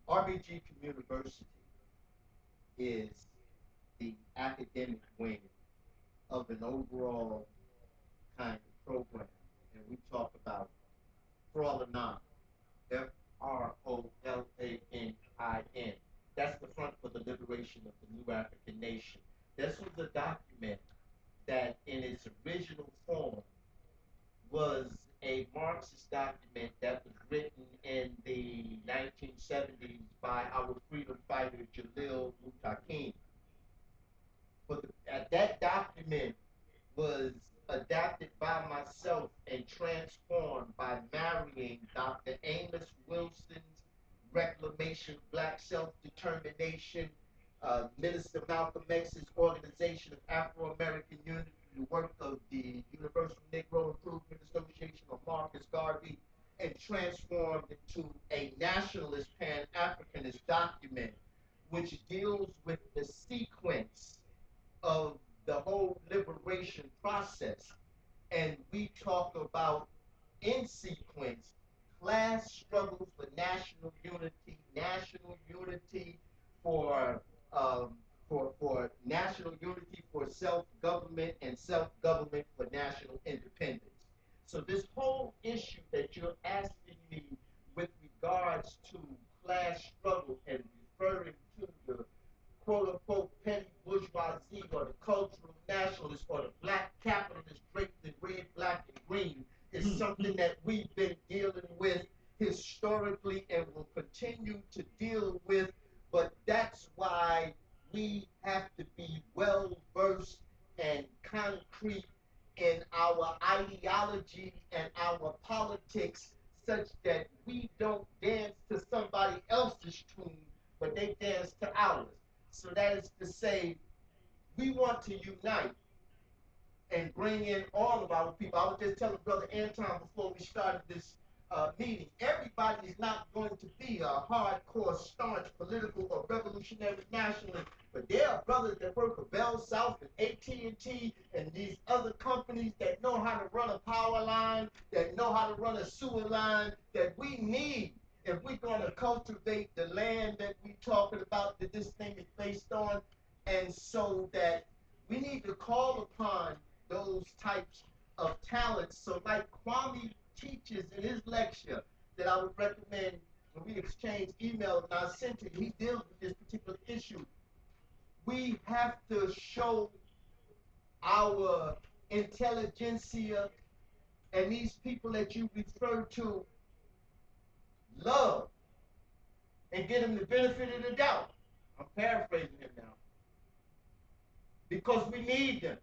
S4: RBG Communiversity is the academic wing of an overall kind of program. And we talk about Frolanin, Frolanin. That's the Front for the Liberation of the New African Nation. This was a document that in its original form was a Marxist document that was written in the 1970s by our freedom fighter Jalil Muttaqin. But that document was adapted by myself and transformed by marrying Dr. Amos Wilson's Reclamation Black Self-Determination, Minister Malcolm X's Organization of Afro-American Unity, the work of the Universal Negro Improvement Association of Marcus Garvey, and transformed into a nationalist pan-Africanist document which deals with the sequence of the whole liberation process. And we talk about, in sequence, class struggles for national unity for national unity for self-government, and self-government for national independence. So this whole issue that you're asking me with regards to class struggle and referring to the quote-unquote petty bourgeoisie or the cultural nationalists or the black capitalists draped in red, black, and green is something that we've been dealing with historically and will continue to deal with. But that's why we have to be well-versed and concrete in our ideology and our politics such that we don't dance to somebody else's tune, but they dance to ours. So that is to say, we want to unite and bring in all of our people. I was just telling Brother Anton before we started this meeting, everybody is not going to be a hardcore, staunch political or revolutionary nationalist, but there are brothers that work for Bell South and AT&T and these other companies that know how to run a power line, that know how to run a sewer line, that we need if we're going to cultivate the land that we're talking about, that this thing is based on. And so that we need to call upon those types of talents. So like Kwame teaches in his lecture that I would recommend when we exchange emails and I send to you, he deals with this particular issue. We have to show our intelligentsia and these people that you refer to love and give them the benefit of the doubt. I'm paraphrasing him now. Because we need them.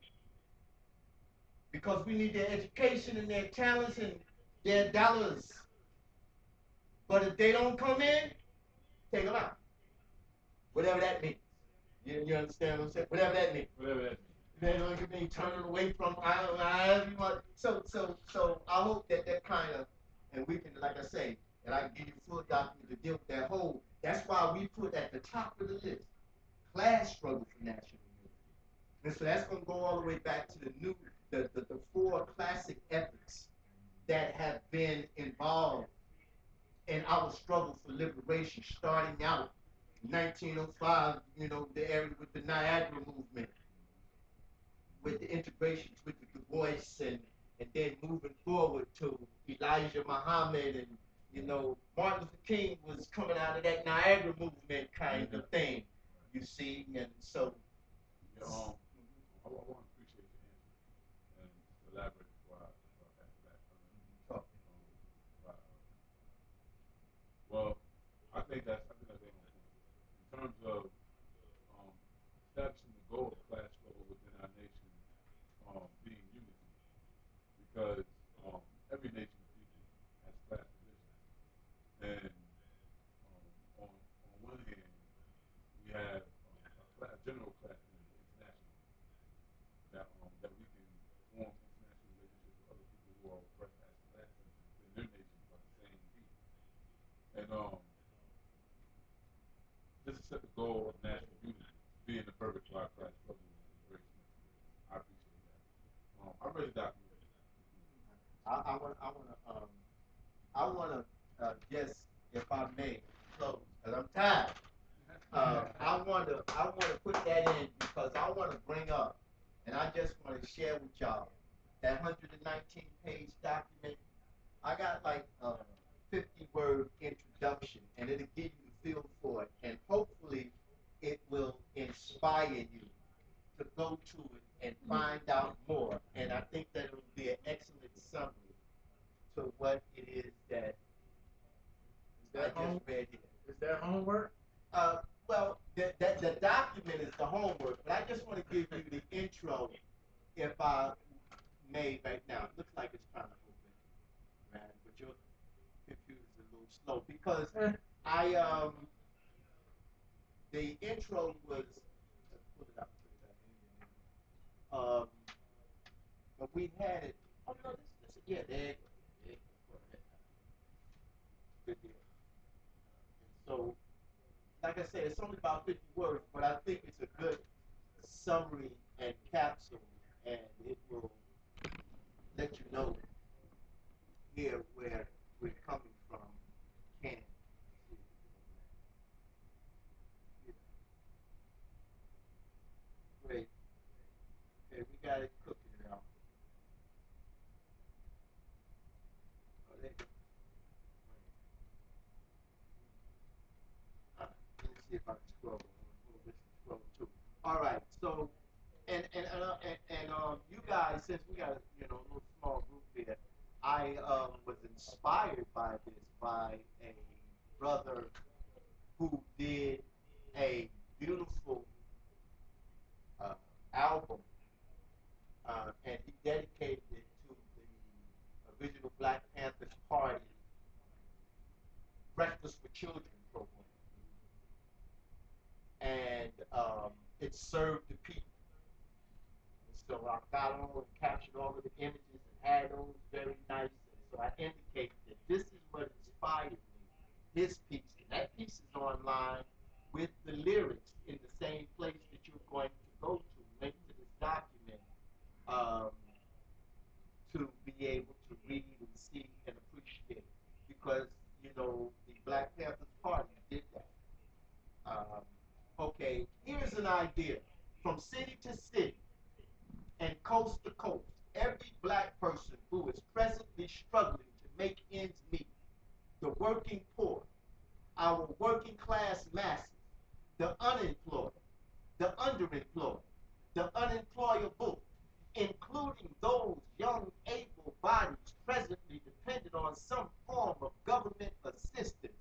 S4: Because we need their education and their talents, and They're dollars. But if they don't come in, take them out. Whatever that means. You understand what I'm saying? Whatever that means.
S5: Whatever that means.
S4: They don't mean turning away from everyone. So I hope that kind of, and we can, like I say, and I can give you full document to deal with that whole. That's why we put at the top of the list class struggle for national unity. And so that's going to go all the way back to the four classic epics that have been involved in our struggle for liberation, starting out 1905, the area with the Niagara movement, with the integrations with the Du Bois, and then moving forward to Elijah Muhammad, and Martin Luther King was coming out of that Niagara movement kind of thing, you see, and so.
S5: I want to appreciate your answer and elaborate before I answer that. Well, I think that's on point. In terms of establishing the goal of class struggle within our nation being unity, because every nation of people has class divisions, and on one hand we have a general class division internationally that we can form international relationships with other people who are oppressed as class centers within their nations by the same people. And just to set the goal of national unity, being the purpose for our class struggle is very significant. I appreciate that. I read the document.
S4: I want to just, if I may, close, because I'm tired. I want to put that in because I want to bring up, and I just want to share with y'all that 119-page document. I got like a 50-word introduction, and it'll give you the feel for it, and hopefully it will inspire you to go to it and find out more. And I think that it will be an excellent summary to what it is that I just read here.
S2: Is that homework?
S4: Well, the document is the homework, but I just want to give you the intro, if I may, right now. It looks like it's trying to open, man, but your computer's a little slow because the intro was, let's put it up, but we had it. Oh no, this yeah, there you go. Good deal. And so, like I said, it's only about 50 words, but I think it's a good summary and capsule, and it will let you know here where we're coming from. Can great. Okay, we got it cooking now. Oh, there you go. Let me see if I can scroll. Move this to scroll too. All right. So, you guys, since we got a little small group here, I was inspired by this by a brother who did a beautiful album, and he dedicated it to the original Black Panthers Party Breakfast for Children program, and it served the people. And so I got on and captured all of the images and had those very nice. And so I indicated that this is what inspired me, his piece. And that piece is online with the lyrics in the same place that you're going to go to, link to this document, to be able to read and see and appreciate. Because, the Black Panthers Party did that. Okay, here's an idea. From city to city and coast to coast, every black person who is presently struggling to make ends meet, the working poor, our working class masses, the unemployed, the underemployed, the unemployable, including those young able bodies presently dependent on some form of government assistance.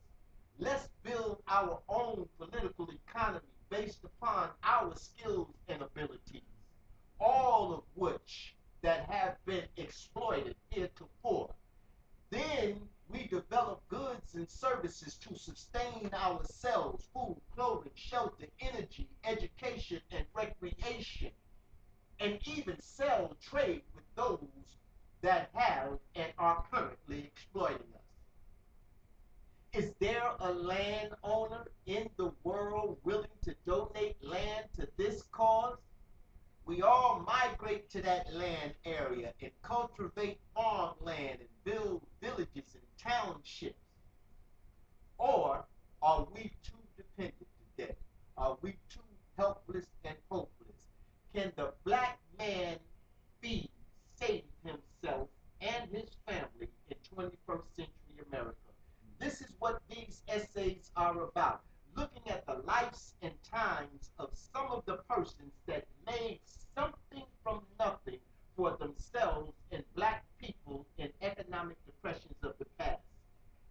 S4: Let's build our own political economy based upon our skills and abilities, all of which that have been exploited heretofore.
S7: and services to sustain ourselves, food, clothing, shelter, energy, education, and recreation, and even sell trade with those that have and are currently exploiting us. Is there a landowner in the world willing to donate land to this cause? We all migrate to that land area and cultivate farmland and build villages and townships. Or are we too dependent today? Are we too helpless and hopeless? Can the black man feed, save himself and his family in 21st century America? This is what these essays are about. Looking at the lives and times of some of the persons that made something from nothing for themselves and black people in economic depressions of the past.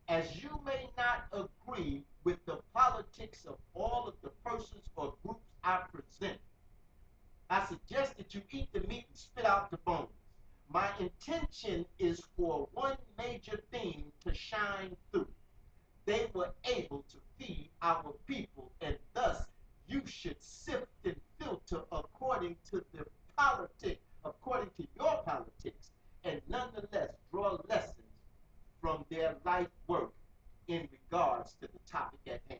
S7: As you may not agree with the politics of all of the persons or groups I present, I suggest that you eat the meat and spit out the bones. My intention is for one major theme to shine through. They were able to feed our people, and thus you should sift and filter according to the politic, according to your politics, and nonetheless draw lessons from their life work in regards to the topic at hand.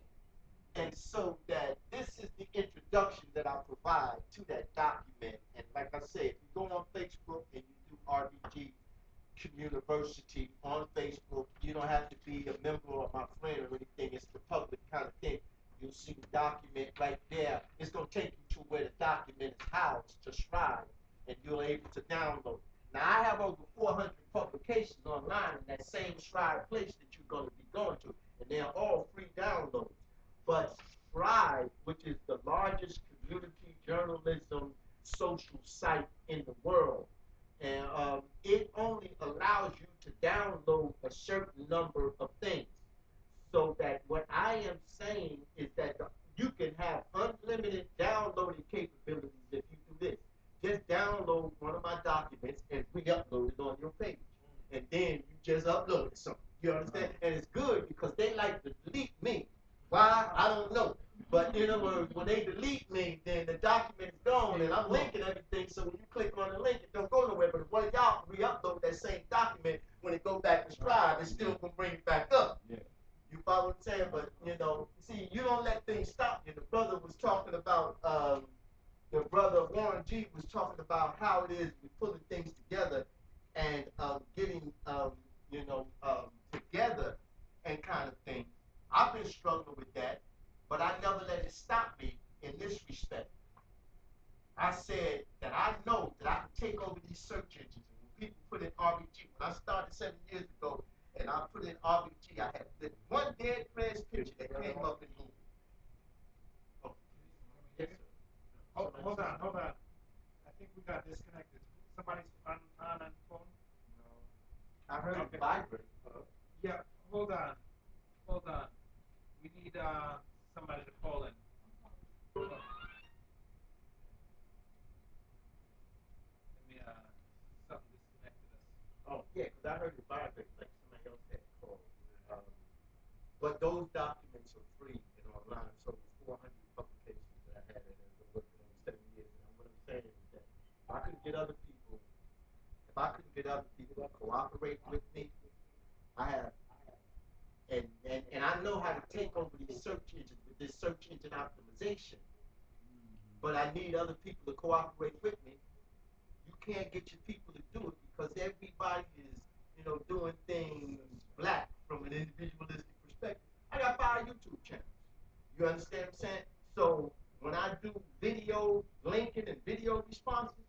S7: And so that this is the introduction that I provide to that document. And like I said, if you go on Facebook and you do RBG Communiversity on Facebook, you don't have to be a member or my friend or anything. It's the public kind of thing. You'll see the document right there. It's going to take you to where the document is housed to Scribe, and you're able to download. Now, I have over 400 publications online in that same Scribe place that you're going to be going to, and they're all free downloads. But Scribe, which is the largest community journalism social site in the world, and it only allows you to download a certain number of things. So that what I am saying is that you can have unlimited downloading capabilities if you do this. Just download one of my documents and re-upload it on your page. And then you just upload it something. You understand? And it's good because they like to delete me. Why? I don't know. But you know, when they delete me, then the document is gone, and I'm linking everything. So when you click on the link, it don't go nowhere. But if one of y'all re-upload that same document, when it go back to Scribe, it's still gonna bring it back up. Yeah. You follow what I'm saying? But you know, see, you don't let things stop you. The brother was talking about, the brother Warren G was talking about how it is we pulling things together and getting, together and kind of thing. I've been struggling with that, but I never let it stop me in this respect. I said that I know that I can take over these search engines. And when people put in RBG, when I started 7 years ago, and I put in RBG, I had the one dead press picture that came up in Google. Oh, yes, sir.
S1: Oh, hold on. I think we got disconnected. Somebody's on the phone? No.
S7: I heard it vibrate.
S1: Yeah, hold on. We need somebody to call in. Let me, something disconnected us.
S7: Oh, yeah, because I heard it vibrate like somebody else had called. But those documents are free and online. So the 400 publications that I had that I've been working on 7 years. And what I'm saying is that if I couldn't get other people to cooperate with me, I have, and I know how to take over these search engines with this search engine optimization. But I need other people to cooperate with me. You can't get your people to do it because everybody is, doing things black from an individualistic perspective. I got 5 YouTube channels. You understand what I'm saying? So when I do video linking and video responses,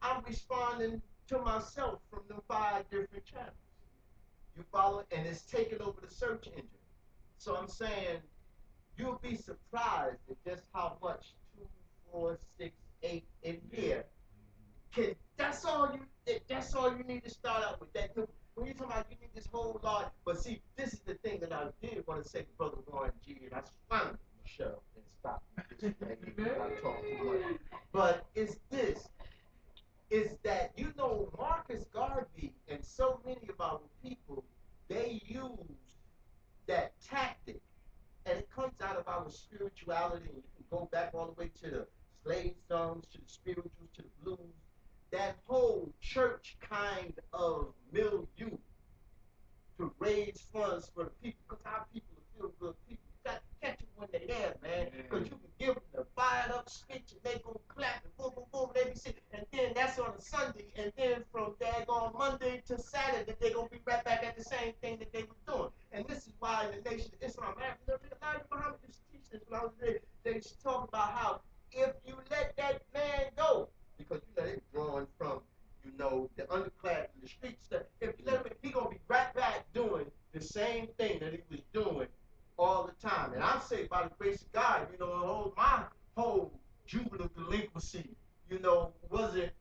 S7: I'm responding to myself from the 5 different channels. You follow? And it's taking over the search engine. So I'm saying you'll be surprised at just how much 2, 4, 6, 8 in here can. That's all you need to start out with. That when you're talking about you need this whole lot, but see, this is the thing that I did want to say to Brother Warren G, and I finally shut up and stop this thing because I talk too much. But it's this. Is that Marcus Garvey and so many of our people, they use that tactic, and it comes out of our spirituality, and you can go back all the way to the slave songs, to the spirituals, to the blues, that whole church kind of milieu to raise funds for the people, because our people are feel good people. You got to catch them when they're there, man, because you can give them the fired up speech and they go clap and boom, boom, boom, and they be sick. And then that's on a Sunday, and then from daggone Monday to Saturday, they're going to be right back at the same thing that they were doing. And this is why in the Nation of Islam, Elijah Muhammad used to teach this when I was there. They used to talk about how if you let that man go, because you know they're drawing from, you know, the underclass and the street stuff. If you let him, he gonna be right back doing the same thing that he was doing all the time. And I'm saying by the grace of God, you know, my whole juvenile delinquency, you know, wasn't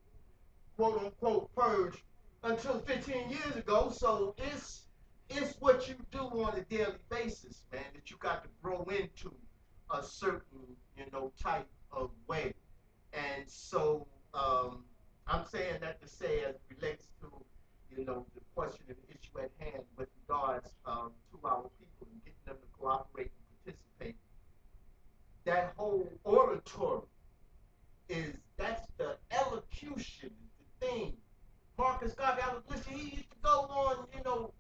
S7: quote unquote purged until 15 years ago. So it's what you do on a daily basis, man, that you got to grow into a certain, you know, type of way. And so I'm saying that to say as it relates to, you know, the question and the issue at hand with regards to our people and getting them to cooperate and participate. That whole oratory that's the elocution, is the thing. Marcus Garvey, I was listening, he used to go on, you know,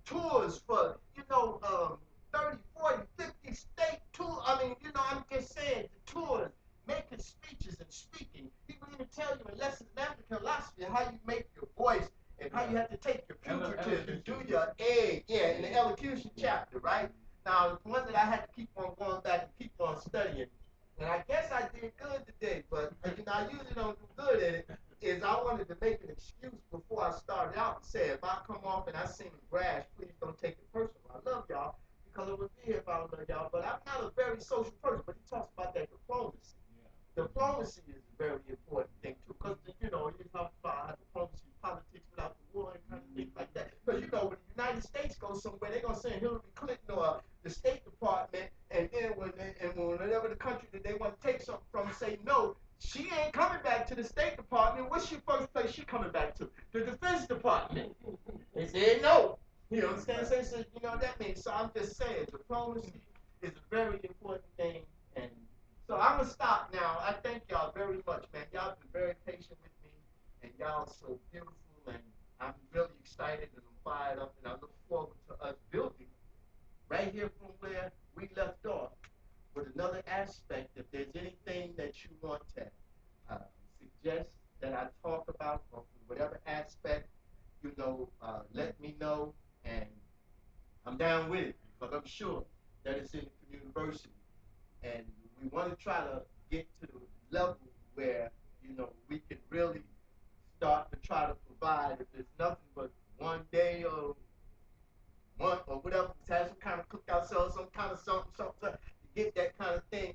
S7: tours for, you know, 30, 40, 50 state tours. I mean, you know, I'm just saying, the tours, making speeches and speaking. He would even tell you in lessons in African philosophy how you make your voice and how you have to take your fugitive and do your egg, yeah, in the elocution chapter, right? Now, the one that I had to keep on going back and keep on studying, and I guess I did good today, but you know, I usually don't do good at it, is I wanted to make an excuse before I started out and say, if I come off and I sing brash, please don't take it personal. I love y'all because I would be here if I don't love y'all, but I'm not a very social person, but he talks about that diplomacy. Yeah. Diplomacy is a very important thing too, because, you know, he talks about how diplomacy, politics without the war and kind of things like that. Because, you know, when the United States goes somewhere, they're going to send Hillary Clinton or the State Department, and then whenever the country that they want to take something from say no, she ain't coming back to the State Department. What's your first place she coming back to? The Defense Department. They said no. You understand? So, you know what that means. So I'm just saying, diplomacy is a very important thing. And so I'm going to stop now. I thank y'all very much, man. Y'all been very patient with me. And y'all are so beautiful. And I'm really excited and I'm fired up. And I look forward to us building right here from where we left off with another aspect. If there's anything that you want to suggest that I talk about, or whatever aspect, you know, let me know, and I'm down with it, because I'm sure that it's in the Communiversity, and we want to try to get to the level where, you know, we can really start to try to provide, if there's nothing but one day or month or whatever, have some kind of cookout, sell some kind of something, to get that kind of thing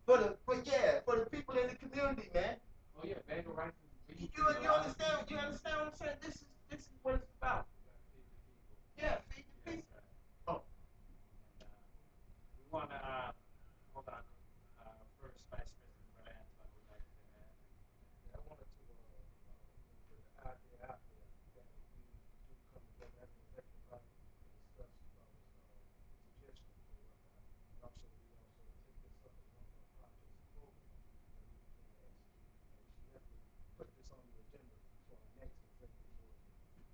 S7: for the people in the community, man.
S5: Oh yeah, bagel rice.
S7: You understand? You understand what I'm saying? This is what it's about. Yeah, feed the people. Oh.
S1: We want to hold on. First, Vice President Reliance, I would like to add.
S2: I wanted to put the idea out there that we do come together as an executive body to discuss about suggestions and whatnot. And also, we also take this up as one of our projects and programs that we begin to execute. And we should definitely put this on the agenda for our next executive board meeting.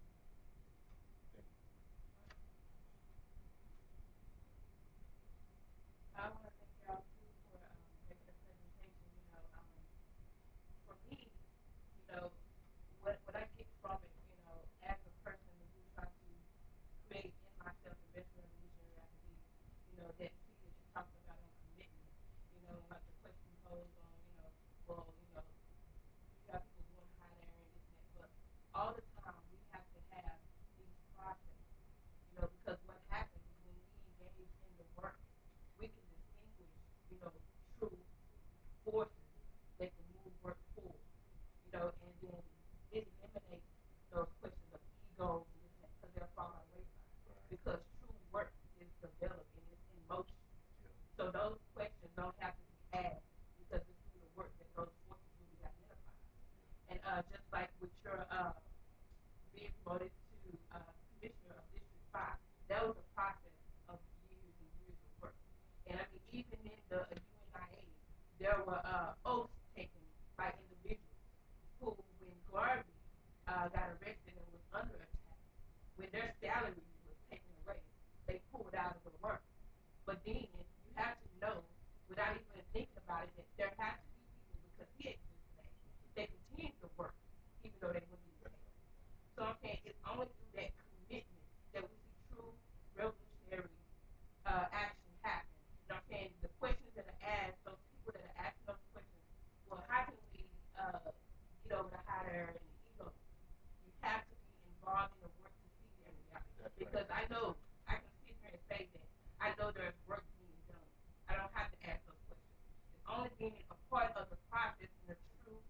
S8: know, I can sit here and say that I know there's work being done. I don't have to ask those questions. It's only being a part of the process in a true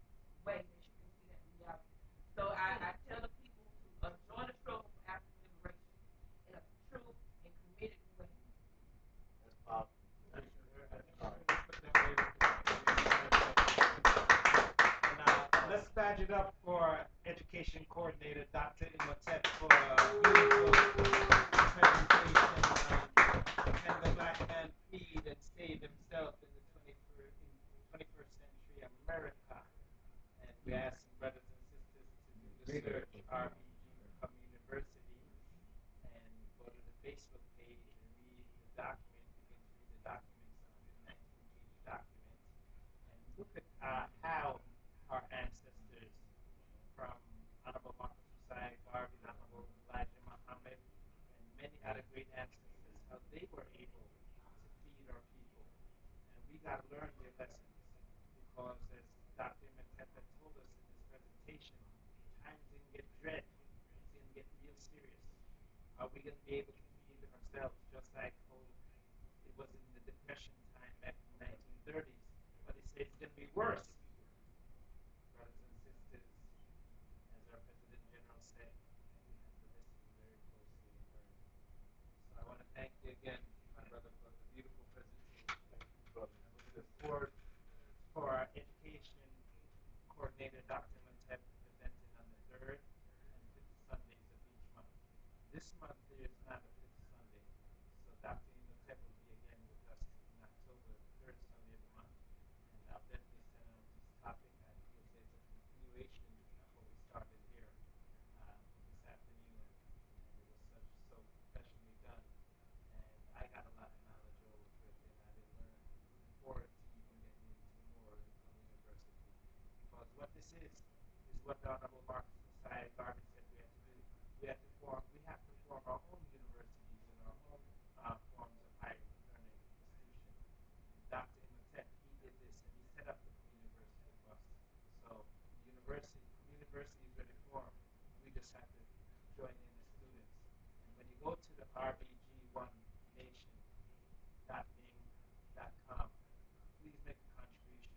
S8: way that you can see that reality. So I tell the people to join the struggle for African liberation in a true and committed way.
S7: That's powerful.
S1: Let's badge it up for Education Coordinator Dr. Imhotep for a beautiful presentation on can the black man feed and save himself in the 21st century America. And we're asking brothers and sisters to do the search, RBG Communiversity, and go to the Facebook page and read the document, begin to read the document, it's a 119-page document, and look at how our ancestors from Honorable Marcus Josiah Garvey, Honorable Elijah Muhammad, and many other great ancestors, how they were able to feed our people. And we got to learn their lessons because, as Dr. Imhotep had told us in this presentation, times going to get dread. It's going to get real serious. Are we going to be able to feed ourselves just like how it was in the Depression time back in the 1930s? But he said it's going to be worse. Brothers and sisters, as our President General said, we have to listen very closely and learn. So I want to thank you again, my brother, for the beautiful presentation. And we look forward for our Education Coordinator Dr. Imhotep presenting on the 3rd and 5th Sundays of each month. This month there is not a 5th Sunday, so Dr. Imhotep will be again with us in October, the 3rd Sunday of the month. And I'll definitely send out this topic. He'll say it's a continuation of what we started here this afternoon, and it was so professionally done. And I got a lot of knowledge over it, and I've been looking forward to even getting into more in Communiversity. Because what this is what the Honorable Marcus Josiah Garvey said we have to do. We have to form our own universities and our own forms of higher learning institution. And Dr. Imhotep, he did this, and he set up the Communiversity for us. So the Communiversity is ready to form. We just have to join in as students. And when you go to the rbg1nation.bing.com, please make a contribution.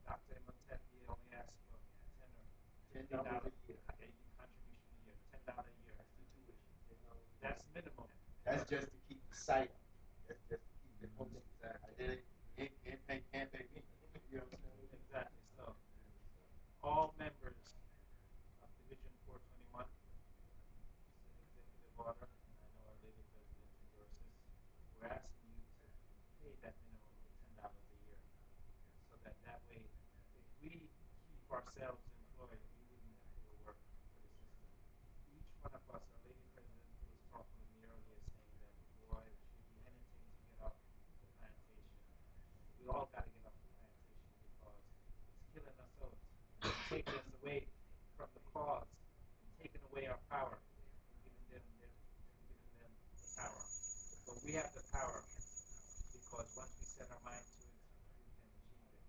S1: Dr. Imhotep, he only asks for $10 a year. Contribution a year, $10 a year.
S7: That's the tuition.
S1: That's minimum.
S7: That's just to keep the site up. That's just to keep the hosting.
S1: Exactly.
S7: I did it. Can't pay me. You know what I'm saying?
S1: Exactly. So all members of Division 421, it's an executive order, and I know our lady president endorses. We're asking you to pay that minimum of $10 a year, so that way, if we keep ourselves employed, we wouldn't have to go work for the system. Each one of us, our lady president was talking with me earlier, saying that boy, she'd do anything to get off the plantation. We all got to get off the plantation because it's killing us out, taking us away from the cause, and taking away our power, and giving them the power. But we have the power because once we set our mind to it, we can achieve it.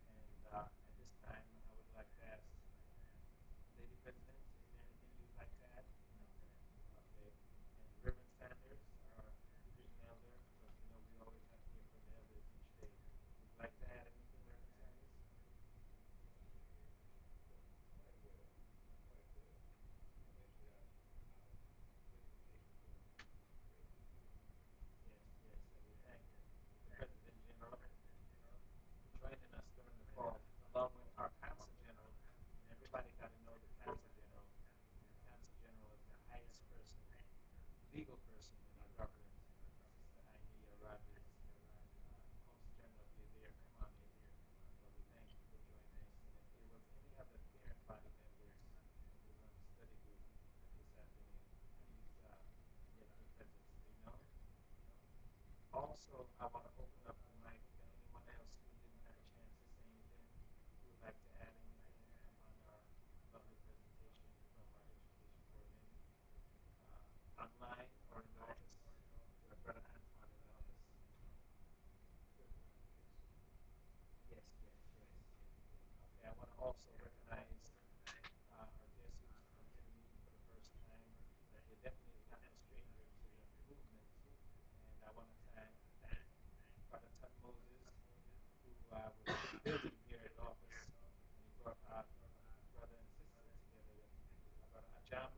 S1: And at this time, I would like to ask Lady President, is there anything you would like to add? Okay. And Reverend Sanders, our division elder, because you know we always have to hear from the elders each day. Would you like to add anything, Reverend Sanders? Yes, and we thank the President was building here at the office, and he brought our brother and sister together, our brother Ajama,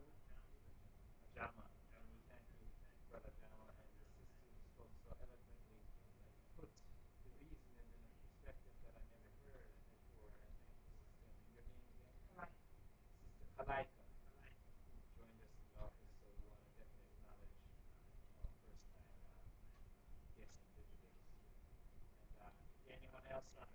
S1: and we thank you, brother Ajama, and the sister who spoke so eloquently, put the reasoning in a perspective that I never heard before, and I thank you, sister. And your name again? Sister Kalaika, who joined us in the office, so we want to definitely acknowledge our first time guests and visitors. And is there anyone else on